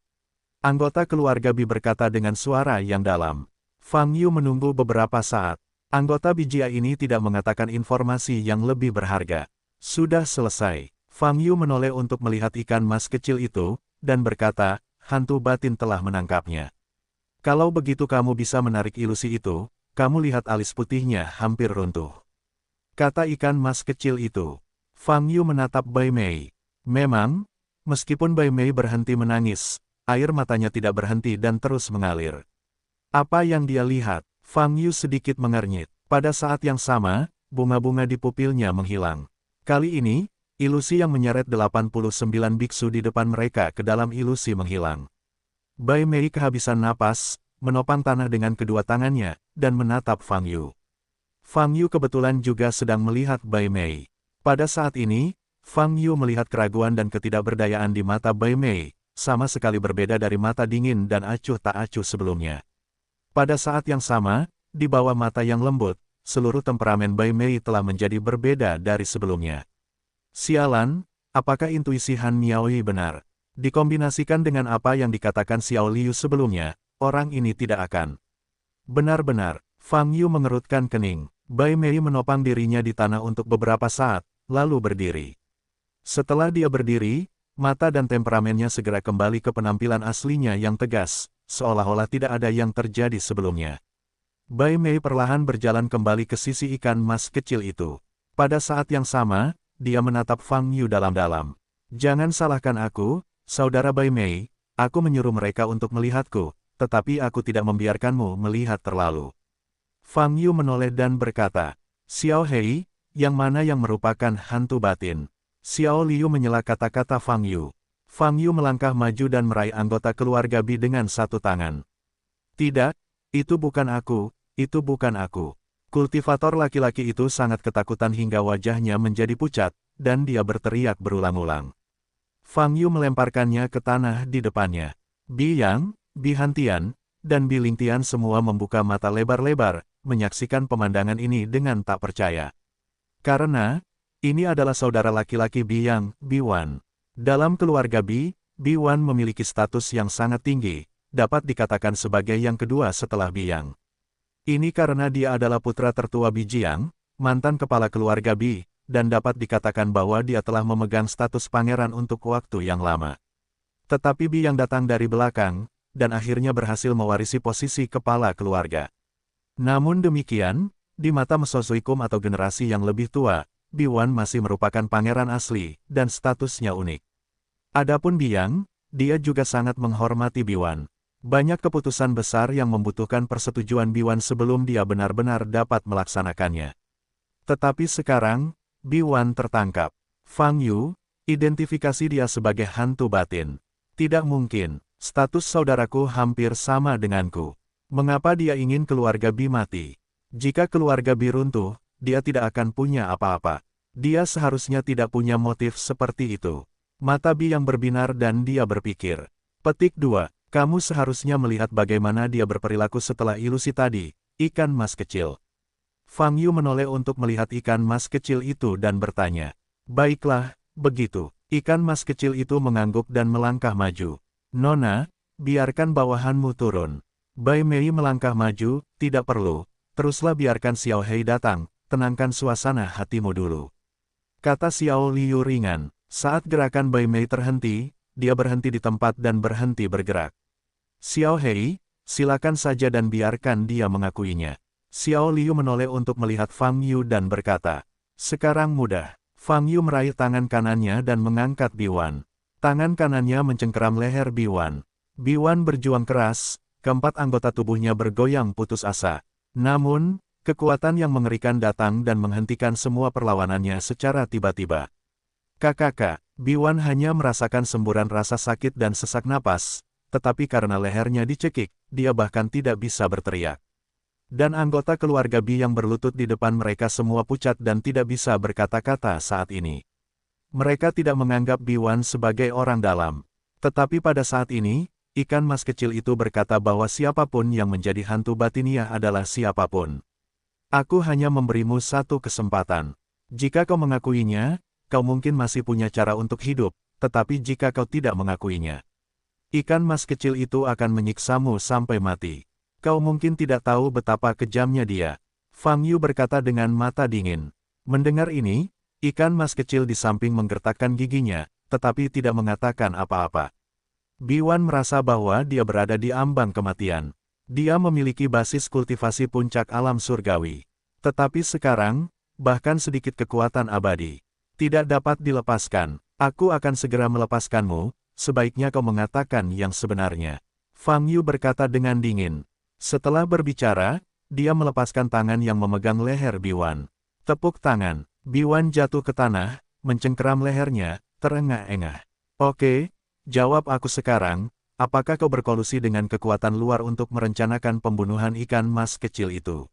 Anggota keluarga Bi berkata dengan suara yang dalam. Fang Yu menunggu beberapa saat. Anggota Bijia ini tidak mengatakan informasi yang lebih berharga. Sudah selesai. Fang Yu menoleh untuk melihat ikan mas kecil itu, dan berkata, hantu batin telah menangkapnya. Kalau begitu kamu bisa menarik ilusi itu, kamu lihat alis putihnya hampir runtuh. Kata ikan mas kecil itu. Fang Yu menatap Bai Mei. Memang, meskipun Bai Mei berhenti menangis, air matanya tidak berhenti dan terus mengalir. Apa yang dia lihat? Fang Yu sedikit mengernyit. Pada saat yang sama, bunga-bunga di pupilnya menghilang. Kali ini, ilusi yang menyeret 89 biksu di depan mereka ke dalam ilusi menghilang. Bai Mei kehabisan napas, menopang tanah dengan kedua tangannya, dan menatap Fang Yu. Fang Yu kebetulan juga sedang melihat Bai Mei. Pada saat ini, Fang Yu melihat keraguan dan ketidakberdayaan di mata Bai Mei, sama sekali berbeda dari mata dingin dan acuh tak acuh sebelumnya. Pada saat yang sama, di bawah mata yang lembut, seluruh temperamen Bai Mei telah menjadi berbeda dari sebelumnya. Sialan, apakah intuisi Han Miaoyi benar? Dikombinasikan dengan apa yang dikatakan Xiao Liu sebelumnya, orang ini tidak akan. Benar-benar, Fang Yu mengerutkan kening. Bai Mei menopang dirinya di tanah untuk beberapa saat, lalu berdiri. Setelah dia berdiri, mata dan temperamennya segera kembali ke penampilan aslinya yang tegas, seolah-olah tidak ada yang terjadi sebelumnya. Bai Mei perlahan berjalan kembali ke sisi ikan mas kecil itu. Pada saat yang sama, dia menatap Fang Yu dalam-dalam. Jangan salahkan aku, Saudara Bai Mei, aku menyuruh mereka untuk melihatku, tetapi aku tidak membiarkanmu melihat terlalu. Fang Yu menoleh dan berkata, Xiao Hei, yang mana yang merupakan hantu batin? Xiao Liu menyela kata-kata Fang Yu. Fang Yu melangkah maju dan meraih anggota keluarga Bi dengan satu tangan. Tidak, itu bukan aku, itu bukan aku. Kultivator laki-laki itu sangat ketakutan hingga wajahnya menjadi pucat, dan dia berteriak berulang-ulang. Fang Yu melemparkannya ke tanah di depannya. Bi Yang, Bi Hantian, dan Bi Lingtian semua membuka mata lebar-lebar, menyaksikan pemandangan ini dengan tak percaya. Karena, ini adalah saudara laki-laki Bi Yang, Bi Wan. Dalam keluarga Bi, Bi Wan memiliki status yang sangat tinggi, dapat dikatakan sebagai yang kedua setelah Bi Yang. Ini karena dia adalah putra tertua Bi Jiang, mantan kepala keluarga Bi, dan dapat dikatakan bahwa dia telah memegang status pangeran untuk waktu yang lama. Tetapi Bi yang datang dari belakang, dan akhirnya berhasil mewarisi posisi kepala keluarga. Namun demikian, di mata Mesozoikum atau generasi yang lebih tua, Bi Wan masih merupakan pangeran asli, dan statusnya unik. Adapun Bi Yang, dia juga sangat menghormati Bi Wan. Banyak keputusan besar yang membutuhkan persetujuan Bi Wan sebelum dia benar-benar dapat melaksanakannya. Tetapi sekarang, Bi Wan tertangkap. Fang Yu, identifikasi dia sebagai hantu batin. Tidak mungkin, status saudaraku hampir sama denganku. Mengapa dia ingin keluarga Bi mati? Jika keluarga Bi runtuh, dia tidak akan punya apa-apa. Dia seharusnya tidak punya motif seperti itu. Mata Bi yang berbinar dan dia berpikir. Petik 2. Kamu seharusnya melihat bagaimana dia berperilaku setelah ilusi tadi, ikan mas kecil. Fang Yu menoleh untuk melihat ikan mas kecil itu dan bertanya. Baiklah, begitu. Ikan mas kecil itu mengangguk dan melangkah maju. Nona, biarkan bawahanmu turun. Bai Mei melangkah maju, tidak perlu. Teruslah biarkan Xiao Hei datang, tenangkan suasana hatimu dulu. kata Xiao Liu ringan. Saat gerakan Bai Mei terhenti, dia berhenti di tempat dan berhenti bergerak. Xiao Hei, silakan saja dan biarkan dia mengakuinya. Xiao Liu menoleh untuk melihat Fang Yu dan berkata, sekarang mudah. Fang Yu meraih tangan kanannya dan mengangkat Biwan. Tangan kanannya mencengkeram leher Biwan. Biwan berjuang keras, keempat anggota tubuhnya bergoyang putus asa. Namun, kekuatan yang mengerikan datang dan menghentikan semua perlawanannya secara tiba-tiba. Kakak, Biwan hanya merasakan semburan rasa sakit dan sesak napas, tetapi karena lehernya dicekik, dia bahkan tidak bisa berteriak. Dan anggota keluarga Bi yang berlutut di depan mereka semua pucat dan tidak bisa berkata-kata saat ini. Mereka tidak menganggap Biwan sebagai orang dalam. Tetapi pada saat ini, ikan mas kecil itu berkata bahwa siapapun yang menjadi hantu batiniah adalah siapapun. Aku hanya memberimu satu kesempatan. Jika kau mengakuinya, kau mungkin masih punya cara untuk hidup, tetapi jika kau tidak mengakuinya, ikan mas kecil itu akan menyiksamu sampai mati. Kau mungkin tidak tahu betapa kejamnya dia. Fang Yu berkata dengan mata dingin. Mendengar ini, ikan mas kecil di samping menggertakkan giginya, tetapi tidak mengatakan apa-apa. Biwan merasa bahwa dia berada di ambang kematian. Dia memiliki basis kultivasi puncak alam surgawi. Tetapi sekarang, bahkan sedikit kekuatan abadi tidak dapat dilepaskan. Aku akan segera melepaskanmu, sebaiknya kau mengatakan yang sebenarnya. Fang Yu berkata dengan dingin. Setelah berbicara, dia melepaskan tangan yang memegang leher Biwan. Tepuk tangan, Biwan jatuh ke tanah, mencengkeram lehernya, terengah-engah. Oke, jawab aku sekarang, apakah kau berkolusi dengan kekuatan luar untuk merencanakan pembunuhan ikan mas kecil itu?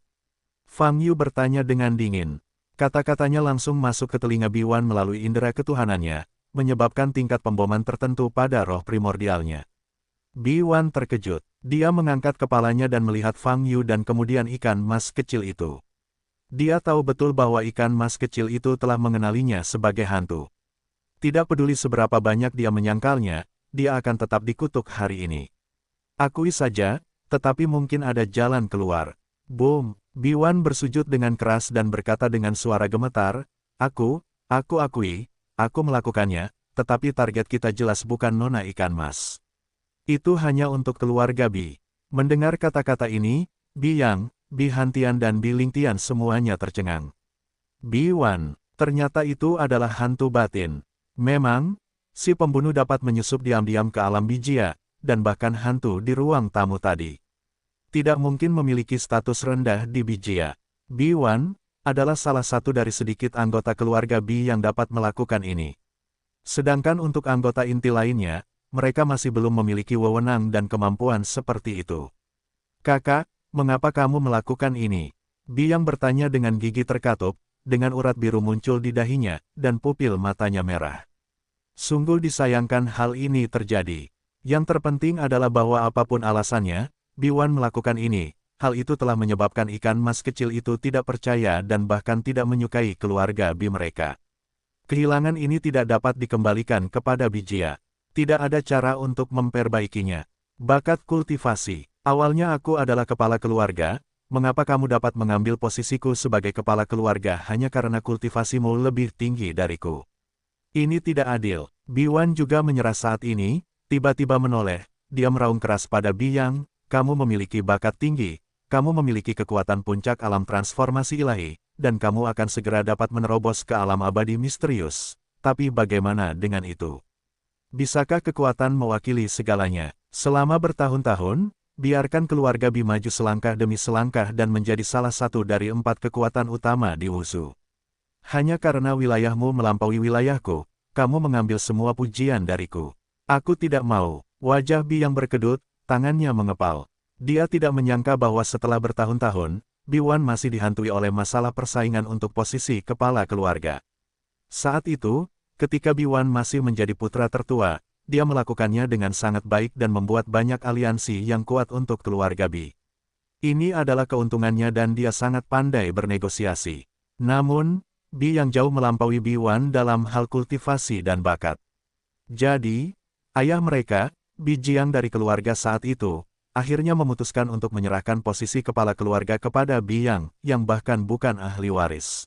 Fang Yu bertanya dengan dingin. Kata-katanya langsung masuk ke telinga Biwan melalui indera ketuhanannya, menyebabkan tingkat pemboman tertentu pada roh primordialnya. Biwan terkejut. Dia mengangkat kepalanya dan melihat Fang Yu dan kemudian ikan mas kecil itu. Dia tahu betul bahwa ikan mas kecil itu telah mengenalinya sebagai hantu. Tidak peduli seberapa banyak dia menyangkalnya, dia akan tetap dikutuk hari ini. Akui saja, tetapi mungkin ada jalan keluar. Boom! Biwan bersujud dengan keras dan berkata dengan suara gemetar, aku akui, aku melakukannya, tetapi target kita jelas bukan nona ikan mas. Itu hanya untuk keluarga Bi. Mendengar kata-kata ini, Bi Yang, Bi Hantian dan Bi Lingtian semuanya tercengang. Biwan, ternyata itu adalah hantu batin. Memang, si pembunuh dapat menyusup diam-diam ke alam Bijia, dan bahkan hantu di ruang tamu tadi tidak mungkin memiliki status rendah di Bijia. Biwan adalah salah satu dari sedikit anggota keluarga Bi yang dapat melakukan ini. Sedangkan untuk anggota inti lainnya, mereka masih belum memiliki wewenang dan kemampuan seperti itu. Kakak, mengapa kamu melakukan ini? Bi yang bertanya dengan gigi terkatup, dengan urat biru muncul di dahinya, dan pupil matanya merah. Sungguh disayangkan hal ini terjadi. Yang terpenting adalah bahwa apapun alasannya, Biwan melakukan ini, hal itu telah menyebabkan ikan mas kecil itu tidak percaya dan bahkan tidak menyukai keluarga Bi mereka. Kehilangan ini tidak dapat dikembalikan kepada Bijia. Tidak ada cara untuk memperbaikinya. Bakat kultivasi. Awalnya aku adalah kepala keluarga, mengapa kamu dapat mengambil posisiku sebagai kepala keluarga hanya karena kultivasimu lebih tinggi dariku? Ini tidak adil. Biwan juga menyerah saat ini, tiba-tiba menoleh, dia meraung keras pada Bi Yang, kamu memiliki bakat tinggi, kamu memiliki kekuatan puncak alam transformasi ilahi, dan kamu akan segera dapat menerobos ke alam abadi misterius. Tapi bagaimana dengan itu? Bisakah kekuatan mewakili segalanya? Selama bertahun-tahun, biarkan keluarga Bi maju selangkah demi selangkah dan menjadi salah satu dari 4 kekuatan utama di Wushu. Hanya karena wilayahmu melampaui wilayahku, kamu mengambil semua pujian dariku. Aku tidak mau. Wajah Bi yang berkedut, tangannya mengepal. Dia tidak menyangka bahwa setelah bertahun-tahun, Biwan masih dihantui oleh masalah persaingan untuk posisi kepala keluarga. Saat itu, ketika Biwan masih menjadi putra tertua, dia melakukannya dengan sangat baik dan membuat banyak aliansi yang kuat untuk keluarga Bi. Ini adalah keuntungannya dan dia sangat pandai bernegosiasi. Namun, Bi yang jauh melampaui Biwan dalam hal kultivasi dan bakat. Jadi, ayah mereka, Bi Jiang dari keluarga saat itu, akhirnya memutuskan untuk menyerahkan posisi kepala keluarga kepada Bi yang bahkan bukan ahli waris.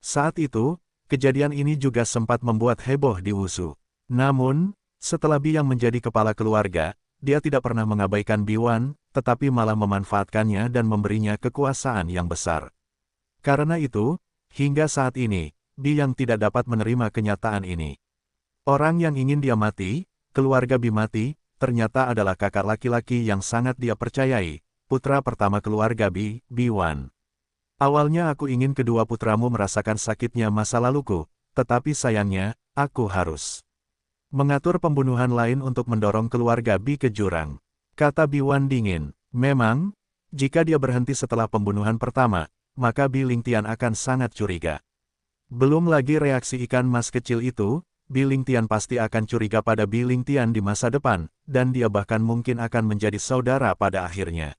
Saat itu, kejadian ini juga sempat membuat heboh di Wushu. Namun, setelah Bi yang menjadi kepala keluarga, dia tidak pernah mengabaikan Biwan, tetapi malah memanfaatkannya dan memberinya kekuasaan yang besar. Karena itu, hingga saat ini, Bi yang tidak dapat menerima kenyataan ini. Orang yang ingin dia mati, keluarga Bi mati, ternyata adalah kakak laki-laki yang sangat dia percayai, putra pertama keluarga Bi, Biwan. Awalnya aku ingin kedua putramu merasakan sakitnya masa laluku, tetapi sayangnya, aku harus mengatur pembunuhan lain untuk mendorong keluarga Bi ke jurang. Kata Biwan dingin, memang, jika dia berhenti setelah pembunuhan pertama, maka Bi Lingtian akan sangat curiga. Belum lagi reaksi ikan mas kecil itu, Bi Lingtian pasti akan curiga pada Bi Lingtian di masa depan, dan dia bahkan mungkin akan menjadi saudara pada akhirnya.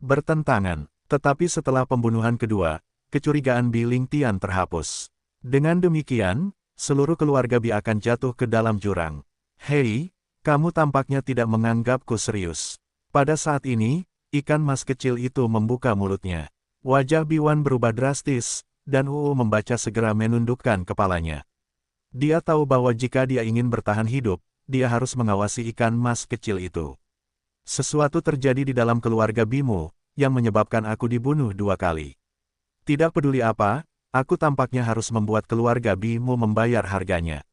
Bertentangan. Tetapi setelah pembunuhan kedua, kecurigaan Bi Lingtian terhapus. Dengan demikian, seluruh keluarga Bi akan jatuh ke dalam jurang. Hei, kamu tampaknya tidak menganggapku serius. Pada saat ini, ikan mas kecil itu membuka mulutnya. Wajah Biwan berubah drastis, dan membaca segera menundukkan kepalanya. Dia tahu bahwa jika dia ingin bertahan hidup, dia harus mengawasi ikan mas kecil itu. Sesuatu terjadi di dalam keluarga Bimu, yang menyebabkan aku dibunuh 2 kali. Tidak peduli apa, aku tampaknya harus membuat keluarga Bimu membayar harganya.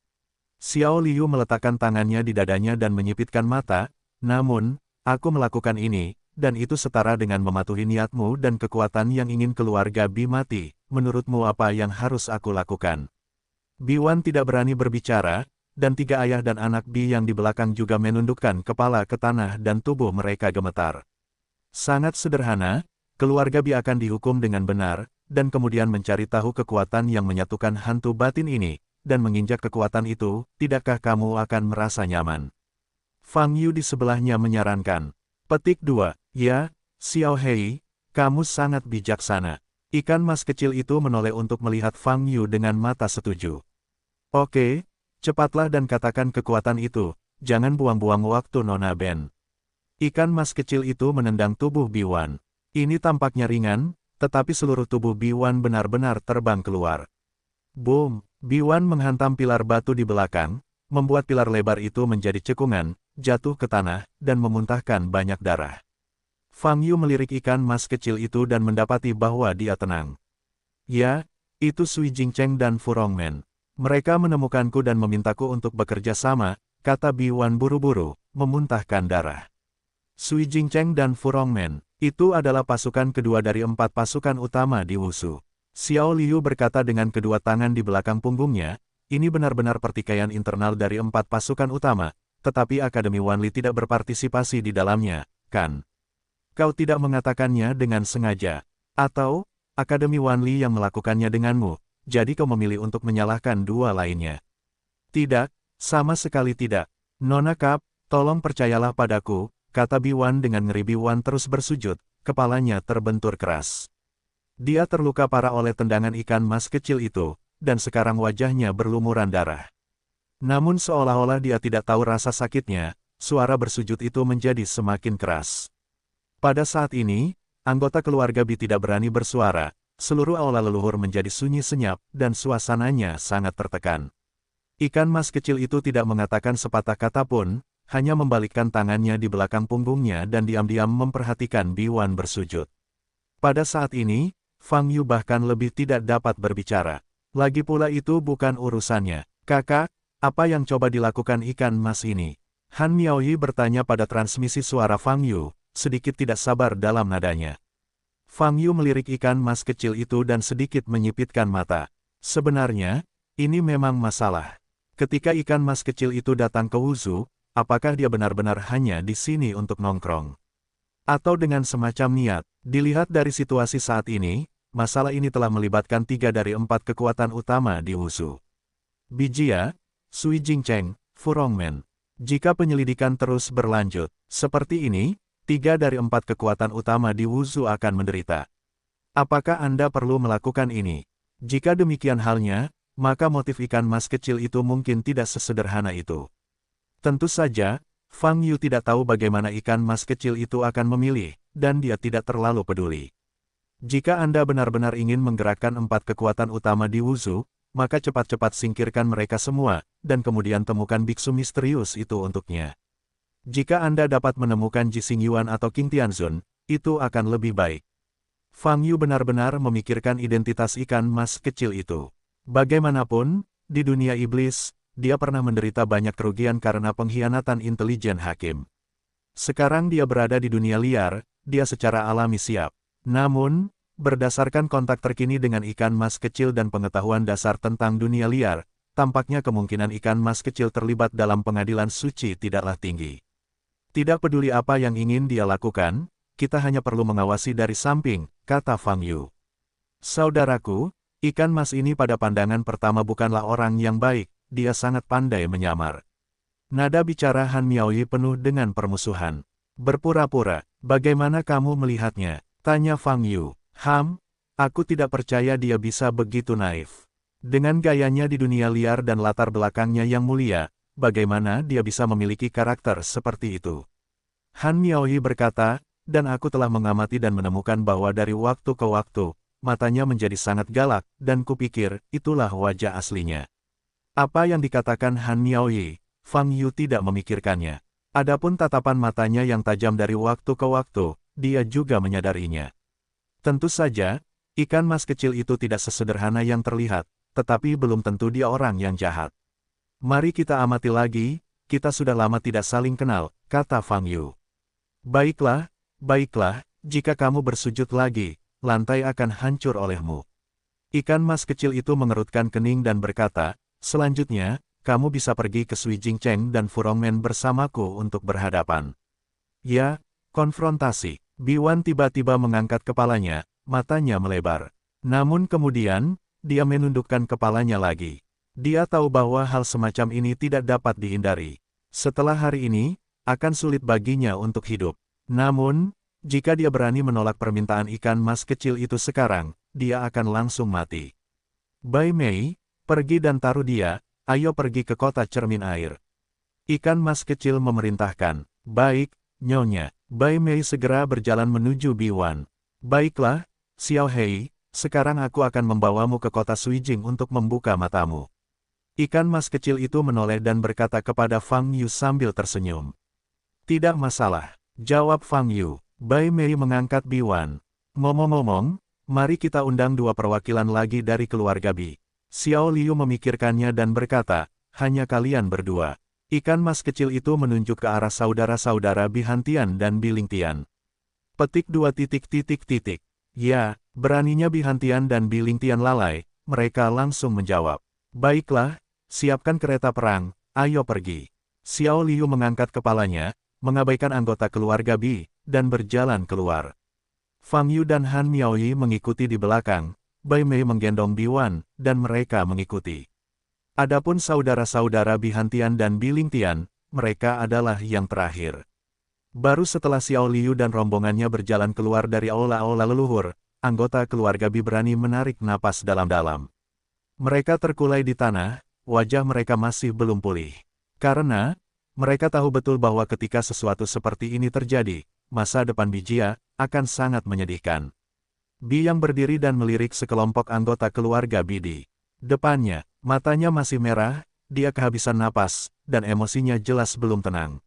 Xiao Liu meletakkan tangannya di dadanya dan menyipitkan mata, namun, aku melakukan ini, dan itu setara dengan mematuhi niatmu dan kekuatan yang ingin keluarga Bi mati, menurutmu apa yang harus aku lakukan? Biwan tidak berani berbicara, dan 3 ayah dan anak Bi yang di belakang juga menundukkan kepala ke tanah dan tubuh mereka gemetar. Sangat sederhana, keluarga Bi akan dihukum dengan benar, dan kemudian mencari tahu kekuatan yang menyatukan hantu batin ini, dan menginjak kekuatan itu, tidakkah kamu akan merasa nyaman? Fang Yu di sebelahnya menyarankan. Petik 2, ya, Xiao Hei, kamu sangat bijaksana. Ikan mas kecil itu menoleh untuk melihat Fang Yu dengan mata setuju. Oke, cepatlah dan katakan kekuatan itu, jangan buang-buang waktu Nona Ben. Ikan mas kecil itu menendang tubuh Biwan. Ini tampaknya ringan, tetapi seluruh tubuh Biwan benar-benar terbang keluar. Boom! Biwan menghantam pilar batu di belakang, membuat pilar lebar itu menjadi cekungan, jatuh ke tanah, dan memuntahkan banyak darah. Fang Yu melirik ikan mas kecil itu dan mendapati bahwa dia tenang. Ya, itu Sui Jingcheng dan Fu Rongmen. Mereka menemukanku dan memintaku untuk bekerja sama, kata Biwan buru-buru, memuntahkan darah. Sui Jingcheng dan Fu Rongmen, itu adalah pasukan kedua dari 4 pasukan utama di Wushu. Xiao Liu berkata dengan kedua tangan di belakang punggungnya, ini benar-benar pertikaian internal dari 4 pasukan utama, tetapi Akademi Wanli tidak berpartisipasi di dalamnya, kan? Kau tidak mengatakannya dengan sengaja, atau, Akademi Wanli yang melakukannya denganmu, jadi kau memilih untuk menyalahkan 2 lainnya. Tidak, sama sekali tidak. Nona Kap, tolong percayalah padaku, kata Biwan dengan ngeri. Biwan terus bersujud, kepalanya terbentur keras. Dia terluka parah oleh tendangan ikan mas kecil itu, dan sekarang wajahnya berlumuran darah. Namun seolah-olah dia tidak tahu rasa sakitnya, suara bersujud itu menjadi semakin keras. Pada saat ini, anggota keluarga Bi tidak berani bersuara, seluruh aula leluhur menjadi sunyi senyap, dan suasananya sangat tertekan. Ikan mas kecil itu tidak mengatakan sepatah kata pun, hanya membalikkan tangannya di belakang punggungnya dan diam-diam memperhatikan Biwan bersujud. Pada saat ini, Fang Yu bahkan lebih tidak dapat berbicara. Lagi pula itu bukan urusannya. Kakak, apa yang coba dilakukan ikan mas ini? Han Miaoyi bertanya pada transmisi suara Fang Yu, sedikit tidak sabar dalam nadanya. Fang Yu melirik ikan mas kecil itu dan sedikit menyipitkan mata. Sebenarnya, ini memang masalah. Ketika ikan mas kecil itu datang ke Wushu, apakah dia benar-benar hanya di sini untuk nongkrong? Atau dengan semacam niat, dilihat dari situasi saat ini, masalah ini telah melibatkan 3 dari 4 kekuatan utama di Wushu. Bijia, Sui Jingcheng, Fu Rongmen. Jika penyelidikan terus berlanjut, seperti ini, 3 dari 4 kekuatan utama di Wushu akan menderita. Apakah Anda perlu melakukan ini? Jika demikian halnya, maka motif ikan mas kecil itu mungkin tidak sesederhana itu. Tentu saja, Fang Yu tidak tahu bagaimana ikan mas kecil itu akan memilih, dan dia tidak terlalu peduli. Jika Anda benar-benar ingin menggerakkan 4 kekuatan utama di Wushu, maka cepat-cepat singkirkan mereka semua, dan kemudian temukan biksu misterius itu untuknya. Jika Anda dapat menemukan Ji Xingyuan atau Qing Tianzun, itu akan lebih baik. Fang Yu benar-benar memikirkan identitas ikan mas kecil itu. Bagaimanapun, di dunia iblis, dia pernah menderita banyak kerugian karena pengkhianatan intelijen hakim. Sekarang dia berada di dunia liar, dia secara alami siap. Namun, berdasarkan kontak terkini dengan ikan mas kecil dan pengetahuan dasar tentang dunia liar, tampaknya kemungkinan ikan mas kecil terlibat dalam pengadilan suci tidaklah tinggi. Tidak peduli apa yang ingin dia lakukan, kita hanya perlu mengawasi dari samping, kata Fang Yu. Saudaraku, ikan mas ini pada pandangan pertama bukanlah orang yang baik, dia sangat pandai menyamar. Nada bicara Han Miaoyi penuh dengan permusuhan. Berpura-pura, bagaimana kamu melihatnya? Tanya Fang Yu. Aku tidak percaya dia bisa begitu naif. Dengan gayanya di dunia liar dan latar belakangnya yang mulia, bagaimana dia bisa memiliki karakter seperti itu? Han Miaoyi berkata, dan aku telah mengamati dan menemukan bahwa dari waktu ke waktu, matanya menjadi sangat galak, dan kupikir, itulah wajah aslinya. Apa yang dikatakan Han Miaoyi, Fang Yu tidak memikirkannya. Adapun tatapan matanya yang tajam dari waktu ke waktu, dia juga menyadarinya. Tentu saja, ikan mas kecil itu tidak sesederhana yang terlihat, tetapi belum tentu dia orang yang jahat. Mari kita amati lagi, kita sudah lama tidak saling kenal, kata Fang Yu. Baiklah, jika kamu bersujud lagi, lantai akan hancur olehmu. Ikan mas kecil itu mengerutkan kening dan berkata, selanjutnya, kamu bisa pergi ke Sui Jingcheng dan Furongmen bersamaku untuk berhadapan. Ya, konfrontasi. Biwan tiba-tiba mengangkat kepalanya, matanya melebar. Namun kemudian, dia menundukkan kepalanya lagi. Dia tahu bahwa hal semacam ini tidak dapat dihindari. Setelah hari ini, akan sulit baginya untuk hidup. Namun, jika dia berani menolak permintaan ikan mas kecil itu sekarang, dia akan langsung mati. Bai Mei, pergi dan taruh dia, ayo pergi ke kota cermin air. Ikan mas kecil memerintahkan. Baik, Nyonya. Bai Mei segera berjalan menuju Biwan. Baiklah, Xiao Hei, sekarang aku akan membawamu ke kota Suijing untuk membuka matamu. Ikan mas kecil itu menoleh dan berkata kepada Fang Yu sambil tersenyum. Tidak masalah, jawab Fang Yu. Bai Mei mengangkat Biwan. Ngomong-ngomong, mari kita undang dua perwakilan lagi dari keluarga Bi. Xiao Liu memikirkannya dan berkata, hanya kalian berdua. Ikan mas kecil itu menunjuk ke arah saudara-saudara Bi Hantian dan Bi Lingtian. Petik 2. Ya, beraninya Bi Hantian dan Bi Lingtian lalai, mereka langsung menjawab. Baiklah, siapkan kereta perang, ayo pergi. Xiao Liu mengangkat kepalanya, mengabaikan anggota keluarga Bi, dan berjalan keluar. Fang Yu dan Han Miaoyi mengikuti di belakang, Bai Mei menggendong Biwan, dan mereka mengikuti. Adapun saudara-saudara Bi Hantian dan Bi Lingtian, mereka adalah yang terakhir. Baru setelah Xiao Liu dan rombongannya berjalan keluar dari aula-aula leluhur, anggota keluarga Bi berani menarik napas dalam-dalam. Mereka terkulai di tanah, wajah mereka masih belum pulih. Karena, mereka tahu betul bahwa ketika sesuatu seperti ini terjadi, masa depan Bi Jia akan sangat menyedihkan. Bi yang berdiri dan melirik sekelompok anggota keluarga Bi di depannya. Matanya masih merah, dia kehabisan napas, dan emosinya jelas belum tenang.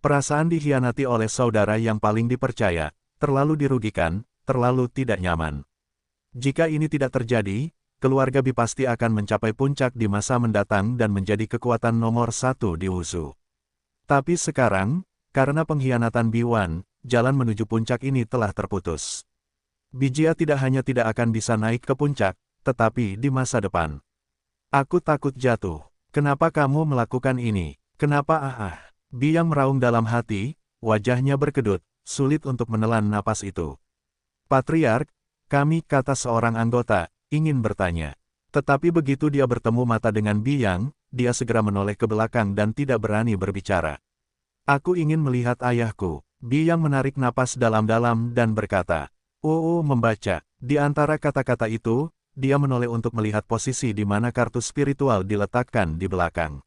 Perasaan dikhianati oleh saudara yang paling dipercaya, terlalu dirugikan, terlalu tidak nyaman. Jika ini tidak terjadi, keluarga Bi pasti akan mencapai puncak di masa mendatang dan menjadi kekuatan nomor 1 di Wushu. Tapi sekarang, karena pengkhianatan Biwan, jalan menuju puncak ini telah terputus. Bi Jia tidak hanya tidak akan bisa naik ke puncak, tetapi di masa depan. Aku takut jatuh. Kenapa kamu melakukan ini? Kenapa Bi yang meraung dalam hati, wajahnya berkedut, sulit untuk menelan napas itu. Patriark, kami, kata seorang anggota, ingin bertanya. Tetapi begitu dia bertemu mata dengan Bi Yang, dia segera menoleh ke belakang dan tidak berani berbicara. Aku ingin melihat ayahku. Bi Yang menarik napas dalam-dalam dan berkata. Membaca. Di antara kata-kata itu, dia menoleh untuk melihat posisi di mana kartu spiritual diletakkan di belakang.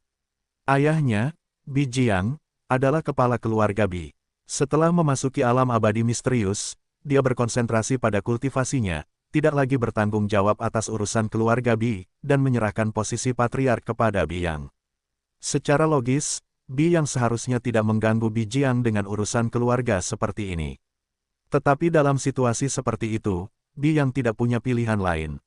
Ayahnya, Bi Jiang, adalah kepala keluarga Bi. Setelah memasuki alam abadi misterius, dia berkonsentrasi pada kultivasinya, tidak lagi bertanggung jawab atas urusan keluarga Bi, dan menyerahkan posisi patriark kepada Bi Yang. Secara logis, Bi Yang seharusnya tidak mengganggu Bi Jiang dengan urusan keluarga seperti ini. Tetapi dalam situasi seperti itu, Bi Yang tidak punya pilihan lain.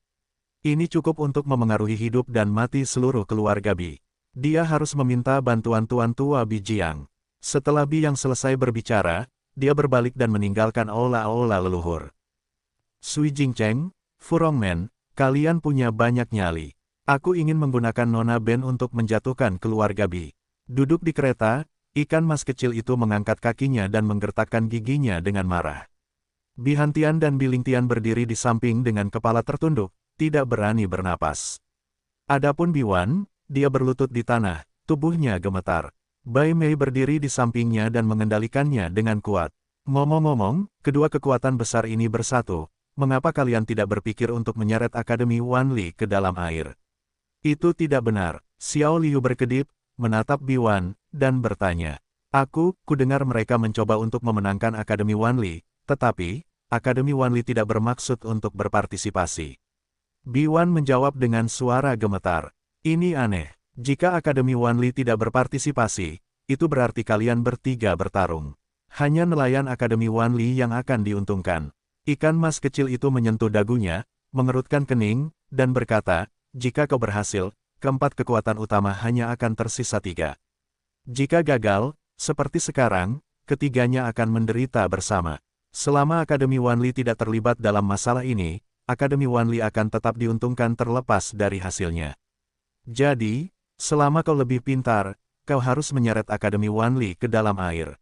Ini cukup untuk memengaruhi hidup dan mati seluruh keluarga Bi. Dia harus meminta bantuan tuan tua Bi Jiang. Setelah Bi Yang selesai berbicara, dia berbalik dan meninggalkan aula-aula leluhur. Sui Jingcheng, Fu Rongmen, kalian punya banyak nyali. Aku ingin menggunakan Nona Ben untuk menjatuhkan keluarga Bi. Duduk di kereta, ikan mas kecil itu mengangkat kakinya dan menggertakkan giginya dengan marah. Bi Hantian dan Bi Lingtian berdiri di samping dengan kepala tertunduk, tidak berani bernapas. Adapun Bi Wan, dia berlutut di tanah, tubuhnya gemetar. Bai Mei berdiri di sampingnya dan mengendalikannya dengan kuat. Ngomong-ngomong, kedua kekuatan besar ini bersatu. Mengapa kalian tidak berpikir untuk menyeret Akademi Wanli ke dalam air? Itu tidak benar. Xiao Liu berkedip, menatap Bi Wan, dan bertanya. Kudengar mereka mencoba untuk memenangkan Akademi Wanli, tetapi, Akademi Wanli tidak bermaksud untuk berpartisipasi. Bi Wan menjawab dengan suara gemetar. Ini aneh. Jika Akademi Wanli tidak berpartisipasi, itu berarti kalian bertiga bertarung. Hanya nelayan Akademi Wanli yang akan diuntungkan. Ikan mas kecil itu menyentuh dagunya, mengerutkan kening, dan berkata, jika kau berhasil, keempat kekuatan utama hanya akan tersisa 3. Jika gagal, seperti sekarang, ketiganya akan menderita bersama. Selama Akademi Wanli tidak terlibat dalam masalah ini, Akademi Wanli akan tetap diuntungkan terlepas dari hasilnya. Jadi, selama kau lebih pintar, kau harus menyeret Akademi Wanli ke dalam air.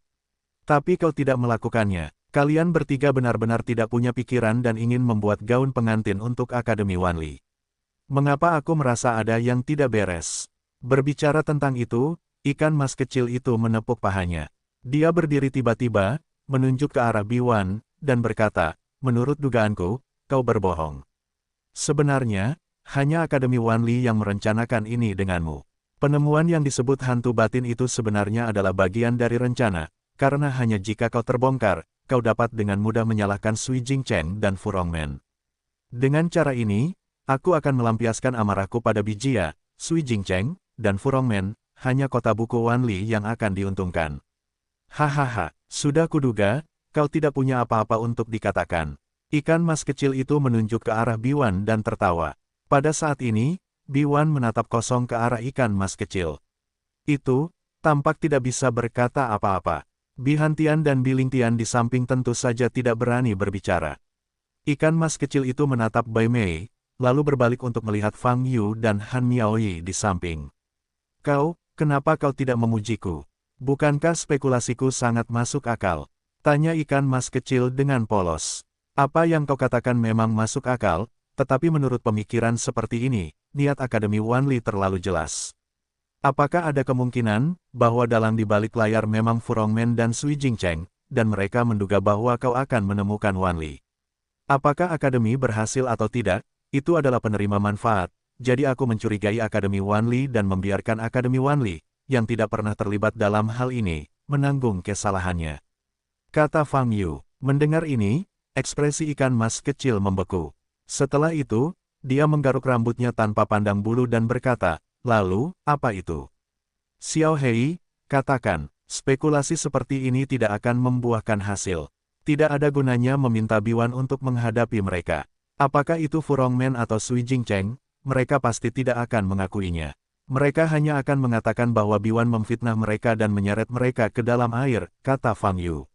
Tapi kau tidak melakukannya. Kalian bertiga benar-benar tidak punya pikiran dan ingin membuat gaun pengantin untuk Akademi Wanli. Mengapa aku merasa ada yang tidak beres? Berbicara tentang itu, ikan mas kecil itu menepuk pahanya. Dia berdiri tiba-tiba, menunjuk ke arah Bi Wan, dan berkata, menurut dugaanku, kau berbohong. Sebenarnya, hanya Akademi Wanli yang merencanakan ini denganmu. Penemuan yang disebut hantu batin itu sebenarnya adalah bagian dari rencana, karena hanya jika kau terbongkar, kau dapat dengan mudah menyalahkan Sui Jingcheng dan Fu Rongmen. Dengan cara ini, aku akan melampiaskan amarahku pada Bi Jia, Sui Jingcheng, dan Fu Rongmen, hanya kota buku Wanli yang akan diuntungkan. Hahaha, sudah kuduga, kau tidak punya apa-apa untuk dikatakan. Ikan mas kecil itu menunjuk ke arah Bi Wan dan tertawa. Pada saat ini, Bi Wan menatap kosong ke arah ikan mas kecil. Itu, tampak tidak bisa berkata apa-apa. Bi Hantian dan Bi Lingtian di samping tentu saja tidak berani berbicara. Ikan mas kecil itu menatap Bai Mei, lalu berbalik untuk melihat Fang Yu dan Han Miaoyi di samping. Kenapa kau tidak memujiku? Bukankah spekulasiku sangat masuk akal? Tanya ikan mas kecil dengan polos. Apa yang kau katakan memang masuk akal, tetapi menurut pemikiran seperti ini, niat Akademi Wanli terlalu jelas. Apakah ada kemungkinan bahwa dalang di balik layar memang Fu Rongmen dan Sui Jingcheng, dan mereka menduga bahwa kau akan menemukan Wanli? Apakah Akademi berhasil atau tidak, itu adalah penerima manfaat, jadi aku mencurigai Akademi Wanli dan membiarkan Akademi Wanli, yang tidak pernah terlibat dalam hal ini, menanggung kesalahannya. Kata Fang Yu. Mendengar ini, ekspresi ikan mas kecil membeku. Setelah itu, dia menggaruk rambutnya tanpa pandang bulu dan berkata, lalu, apa itu? Xiao Hei, katakan, spekulasi seperti ini tidak akan membuahkan hasil. Tidak ada gunanya meminta Bi Wan untuk menghadapi mereka. Apakah itu Fu Rongmen atau Sui Jingcheng, mereka pasti tidak akan mengakuinya. Mereka hanya akan mengatakan bahwa Bi Wan memfitnah mereka dan menyeret mereka ke dalam air, kata Fang Yu.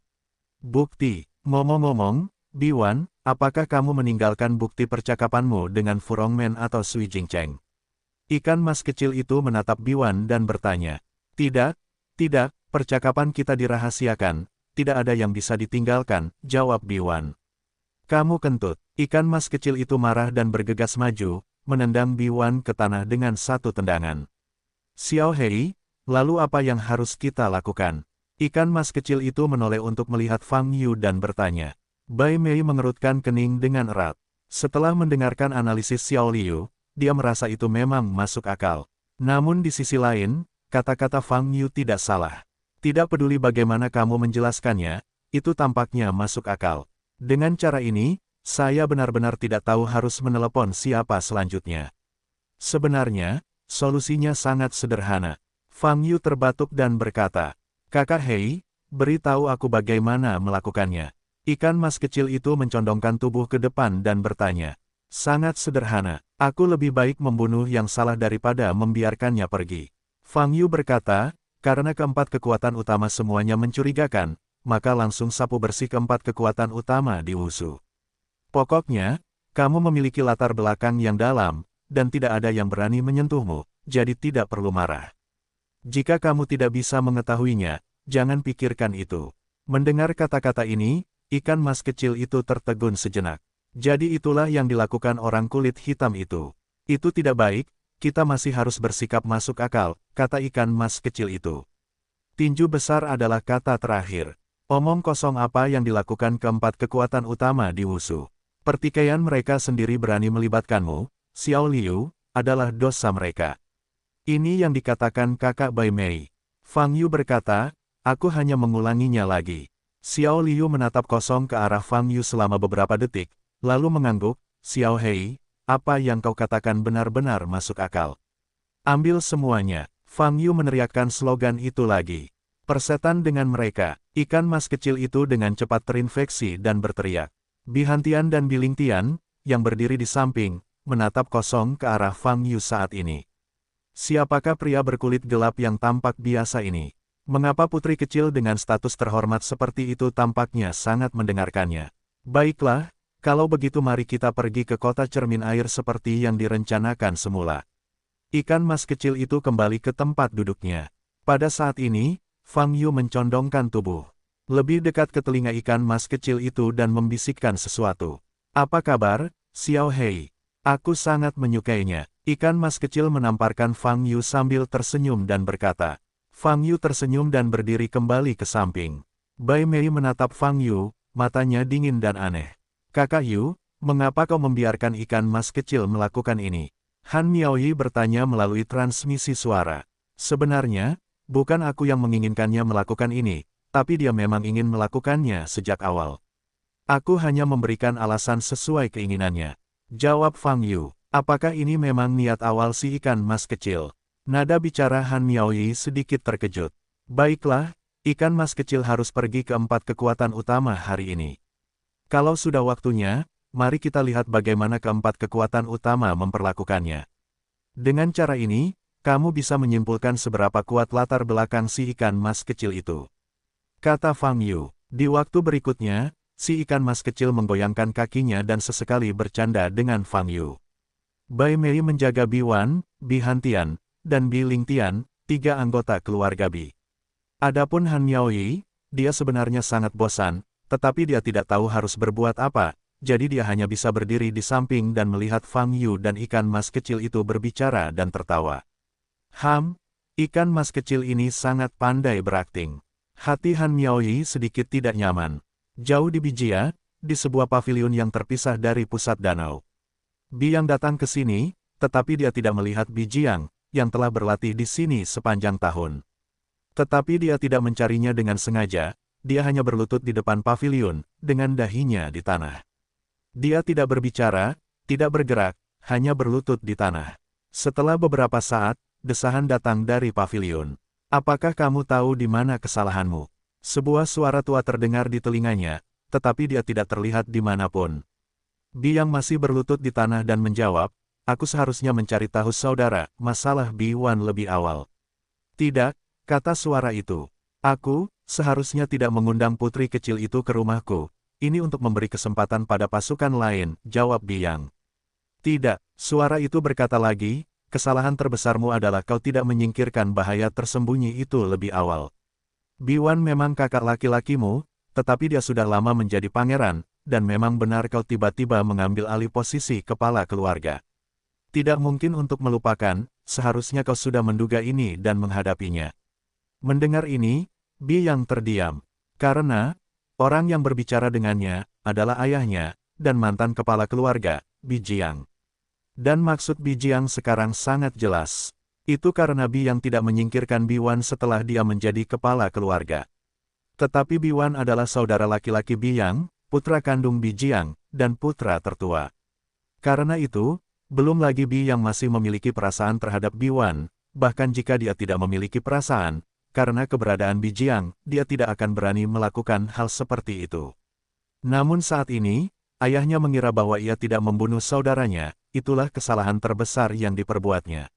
Bukti, ngomong-ngomong, Bi Wan, apakah kamu meninggalkan bukti percakapanmu dengan Fu Rongmen atau Sui Jingcheng? Ikan mas kecil itu menatap Bi Wan dan bertanya. Tidak, percakapan kita dirahasiakan, tidak ada yang bisa ditinggalkan, jawab Bi Wan. Kamu kentut. Ikan mas kecil itu marah dan bergegas maju, menendang Bi Wan ke tanah dengan satu tendangan. Xiao Hei, lalu apa yang harus kita lakukan? Ikan mas kecil itu menoleh untuk melihat Fang Yu dan bertanya. Bai Mei mengerutkan kening dengan erat. Setelah mendengarkan analisis Xiao Liu, dia merasa itu memang masuk akal. Namun di sisi lain, kata-kata Fang Yu tidak salah. Tidak peduli bagaimana kamu menjelaskannya, itu tampaknya masuk akal. Dengan cara ini, Saya benar-benar tidak tahu harus menelepon siapa selanjutnya. Sebenarnya, solusinya sangat sederhana. Fang Yu terbatuk dan berkata, Kakak Hei, beritahu aku bagaimana melakukannya. Ikan mas kecil itu mencondongkan tubuh ke depan dan bertanya, sangat sederhana, aku lebih baik membunuh yang salah daripada membiarkannya pergi. Fang Yu berkata, karena keempat kekuatan utama semuanya mencurigakan, maka langsung sapu bersih keempat kekuatan utama di Wushu. Pokoknya, kamu memiliki latar belakang yang dalam, dan tidak ada yang berani menyentuhmu, jadi tidak perlu marah. Jika kamu tidak bisa mengetahuinya, jangan pikirkan itu. Mendengar kata-kata ini, ikan mas kecil itu tertegun sejenak. Jadi itulah yang dilakukan orang kulit hitam itu. Itu tidak baik, kita masih harus bersikap masuk akal, kata ikan mas kecil itu. Tinju besar adalah kata terakhir. Omong kosong apa yang dilakukan keempat kekuatan utama di Wushu. Pertikaian mereka sendiri berani melibatkanmu, Xiao Liu, adalah dosa mereka. Ini yang dikatakan kakak Bai Mei. Fang Yu berkata, aku hanya mengulanginya lagi. Xiao Liu menatap kosong ke arah Fang Yu selama beberapa detik, lalu mengangguk, Xiao Hei, apa yang kau katakan benar-benar masuk akal. Ambil semuanya, Fang Yu meneriakkan slogan itu lagi. Persetan dengan mereka, ikan mas kecil itu dengan cepat terinfeksi dan berteriak. Bihantian dan Bilingtian, yang berdiri di samping, menatap kosong ke arah Fang Yu saat ini. Siapakah pria berkulit gelap yang tampak biasa ini? Mengapa putri kecil dengan status terhormat seperti itu tampaknya sangat mendengarkannya? Baiklah, kalau begitu mari kita pergi ke kota cermin air seperti yang direncanakan semula. Ikan mas kecil itu kembali ke tempat duduknya. Pada saat ini, Fang Yu mencondongkan tubuh. Lebih dekat ke telinga ikan mas kecil itu dan membisikkan sesuatu. Apa kabar, Xiao Hei? Aku sangat menyukainya. Ikan mas kecil menamparkan Fang Yu sambil tersenyum dan berkata. Fang Yu tersenyum dan berdiri kembali ke samping. Bai Mei menatap Fang Yu, matanya dingin dan aneh. Kakak Yu, mengapa kau membiarkan ikan mas kecil melakukan ini? Han Miaoyi bertanya melalui transmisi suara. Sebenarnya, bukan aku yang menginginkannya melakukan ini, tapi dia memang ingin melakukannya sejak awal. Aku hanya memberikan alasan sesuai keinginannya. Jawab Fang Yu. Apakah ini memang niat awal si ikan mas kecil? Nada bicara Han Miaoyi sedikit terkejut. Baiklah, ikan mas kecil harus pergi ke empat kekuatan utama hari ini. Kalau sudah waktunya, mari kita lihat bagaimana keempat kekuatan utama memperlakukannya. Dengan cara ini, kamu bisa menyimpulkan seberapa kuat latar belakang si ikan mas kecil itu. Kata Fang Yu. Di waktu berikutnya, si ikan mas kecil menggoyangkan kakinya dan sesekali bercanda dengan Fang Yu. Bai Mei menjaga Bi Wan, Bi Hantian, dan Bi Lingtian, tiga anggota keluarga Bi. Adapun Han Miaoyi, dia sebenarnya sangat bosan, tetapi dia tidak tahu harus berbuat apa, jadi dia hanya bisa berdiri di samping dan melihat Fang Yu dan ikan mas kecil itu berbicara dan tertawa. Ikan mas kecil ini sangat pandai berakting. Hati Han Miaoyi sedikit tidak nyaman. Jauh di Bijia, di sebuah pavilion yang terpisah dari pusat danau. Biang datang ke sini, tetapi dia tidak melihat Bijiang, yang telah berlatih di sini sepanjang tahun. Tetapi dia tidak mencarinya dengan sengaja, dia hanya berlutut di depan pavilion, dengan dahinya di tanah. Dia tidak berbicara, tidak bergerak, hanya berlutut di tanah. Setelah beberapa saat, desahan datang dari pavilion. Apakah kamu tahu di mana kesalahanmu? Sebuah suara tua terdengar di telinganya, tetapi dia tidak terlihat dimanapun. Biang masih berlutut di tanah dan menjawab, aku seharusnya mencari tahu saudara, masalah Bi Wan lebih awal. Tidak, kata suara itu. Aku, seharusnya tidak mengundang putri kecil itu ke rumahku. Ini untuk memberi kesempatan pada pasukan lain, jawab Biang. Tidak, suara itu berkata lagi, kesalahan terbesarmu adalah kau tidak menyingkirkan bahaya tersembunyi itu lebih awal. Bi Wan memang kakak laki-lakimu, tetapi dia sudah lama menjadi pangeran, dan memang benar kau tiba-tiba mengambil alih posisi kepala keluarga. Tidak mungkin untuk melupakan, seharusnya kau sudah menduga ini dan menghadapinya. Mendengar ini, Bi yang terdiam. Karena, orang yang berbicara dengannya, adalah ayahnya, dan mantan kepala keluarga, Bi Jiang. Dan maksud Bi Jiang sekarang sangat jelas. Itu karena Bi yang tidak menyingkirkan Bi Wan setelah dia menjadi kepala keluarga. Tetapi Bi Wan adalah saudara laki-laki Bi Yang, putra kandung Bi Jiang, dan putra tertua. Karena itu, belum lagi Bi yang masih memiliki perasaan terhadap Bi Wan, bahkan jika dia tidak memiliki perasaan, karena keberadaan Bi Jiang, dia tidak akan berani melakukan hal seperti itu. Namun saat ini, ayahnya mengira bahwa ia tidak membunuh saudaranya, itulah kesalahan terbesar yang diperbuatnya.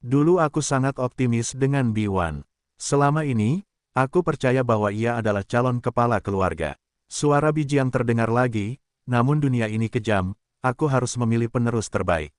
Dulu aku sangat optimis dengan Bi Wan. Selama ini, aku percaya bahwa ia adalah calon kepala keluarga. Suara Bi Jiang terdengar lagi, namun dunia ini kejam, aku harus memilih penerus terbaik.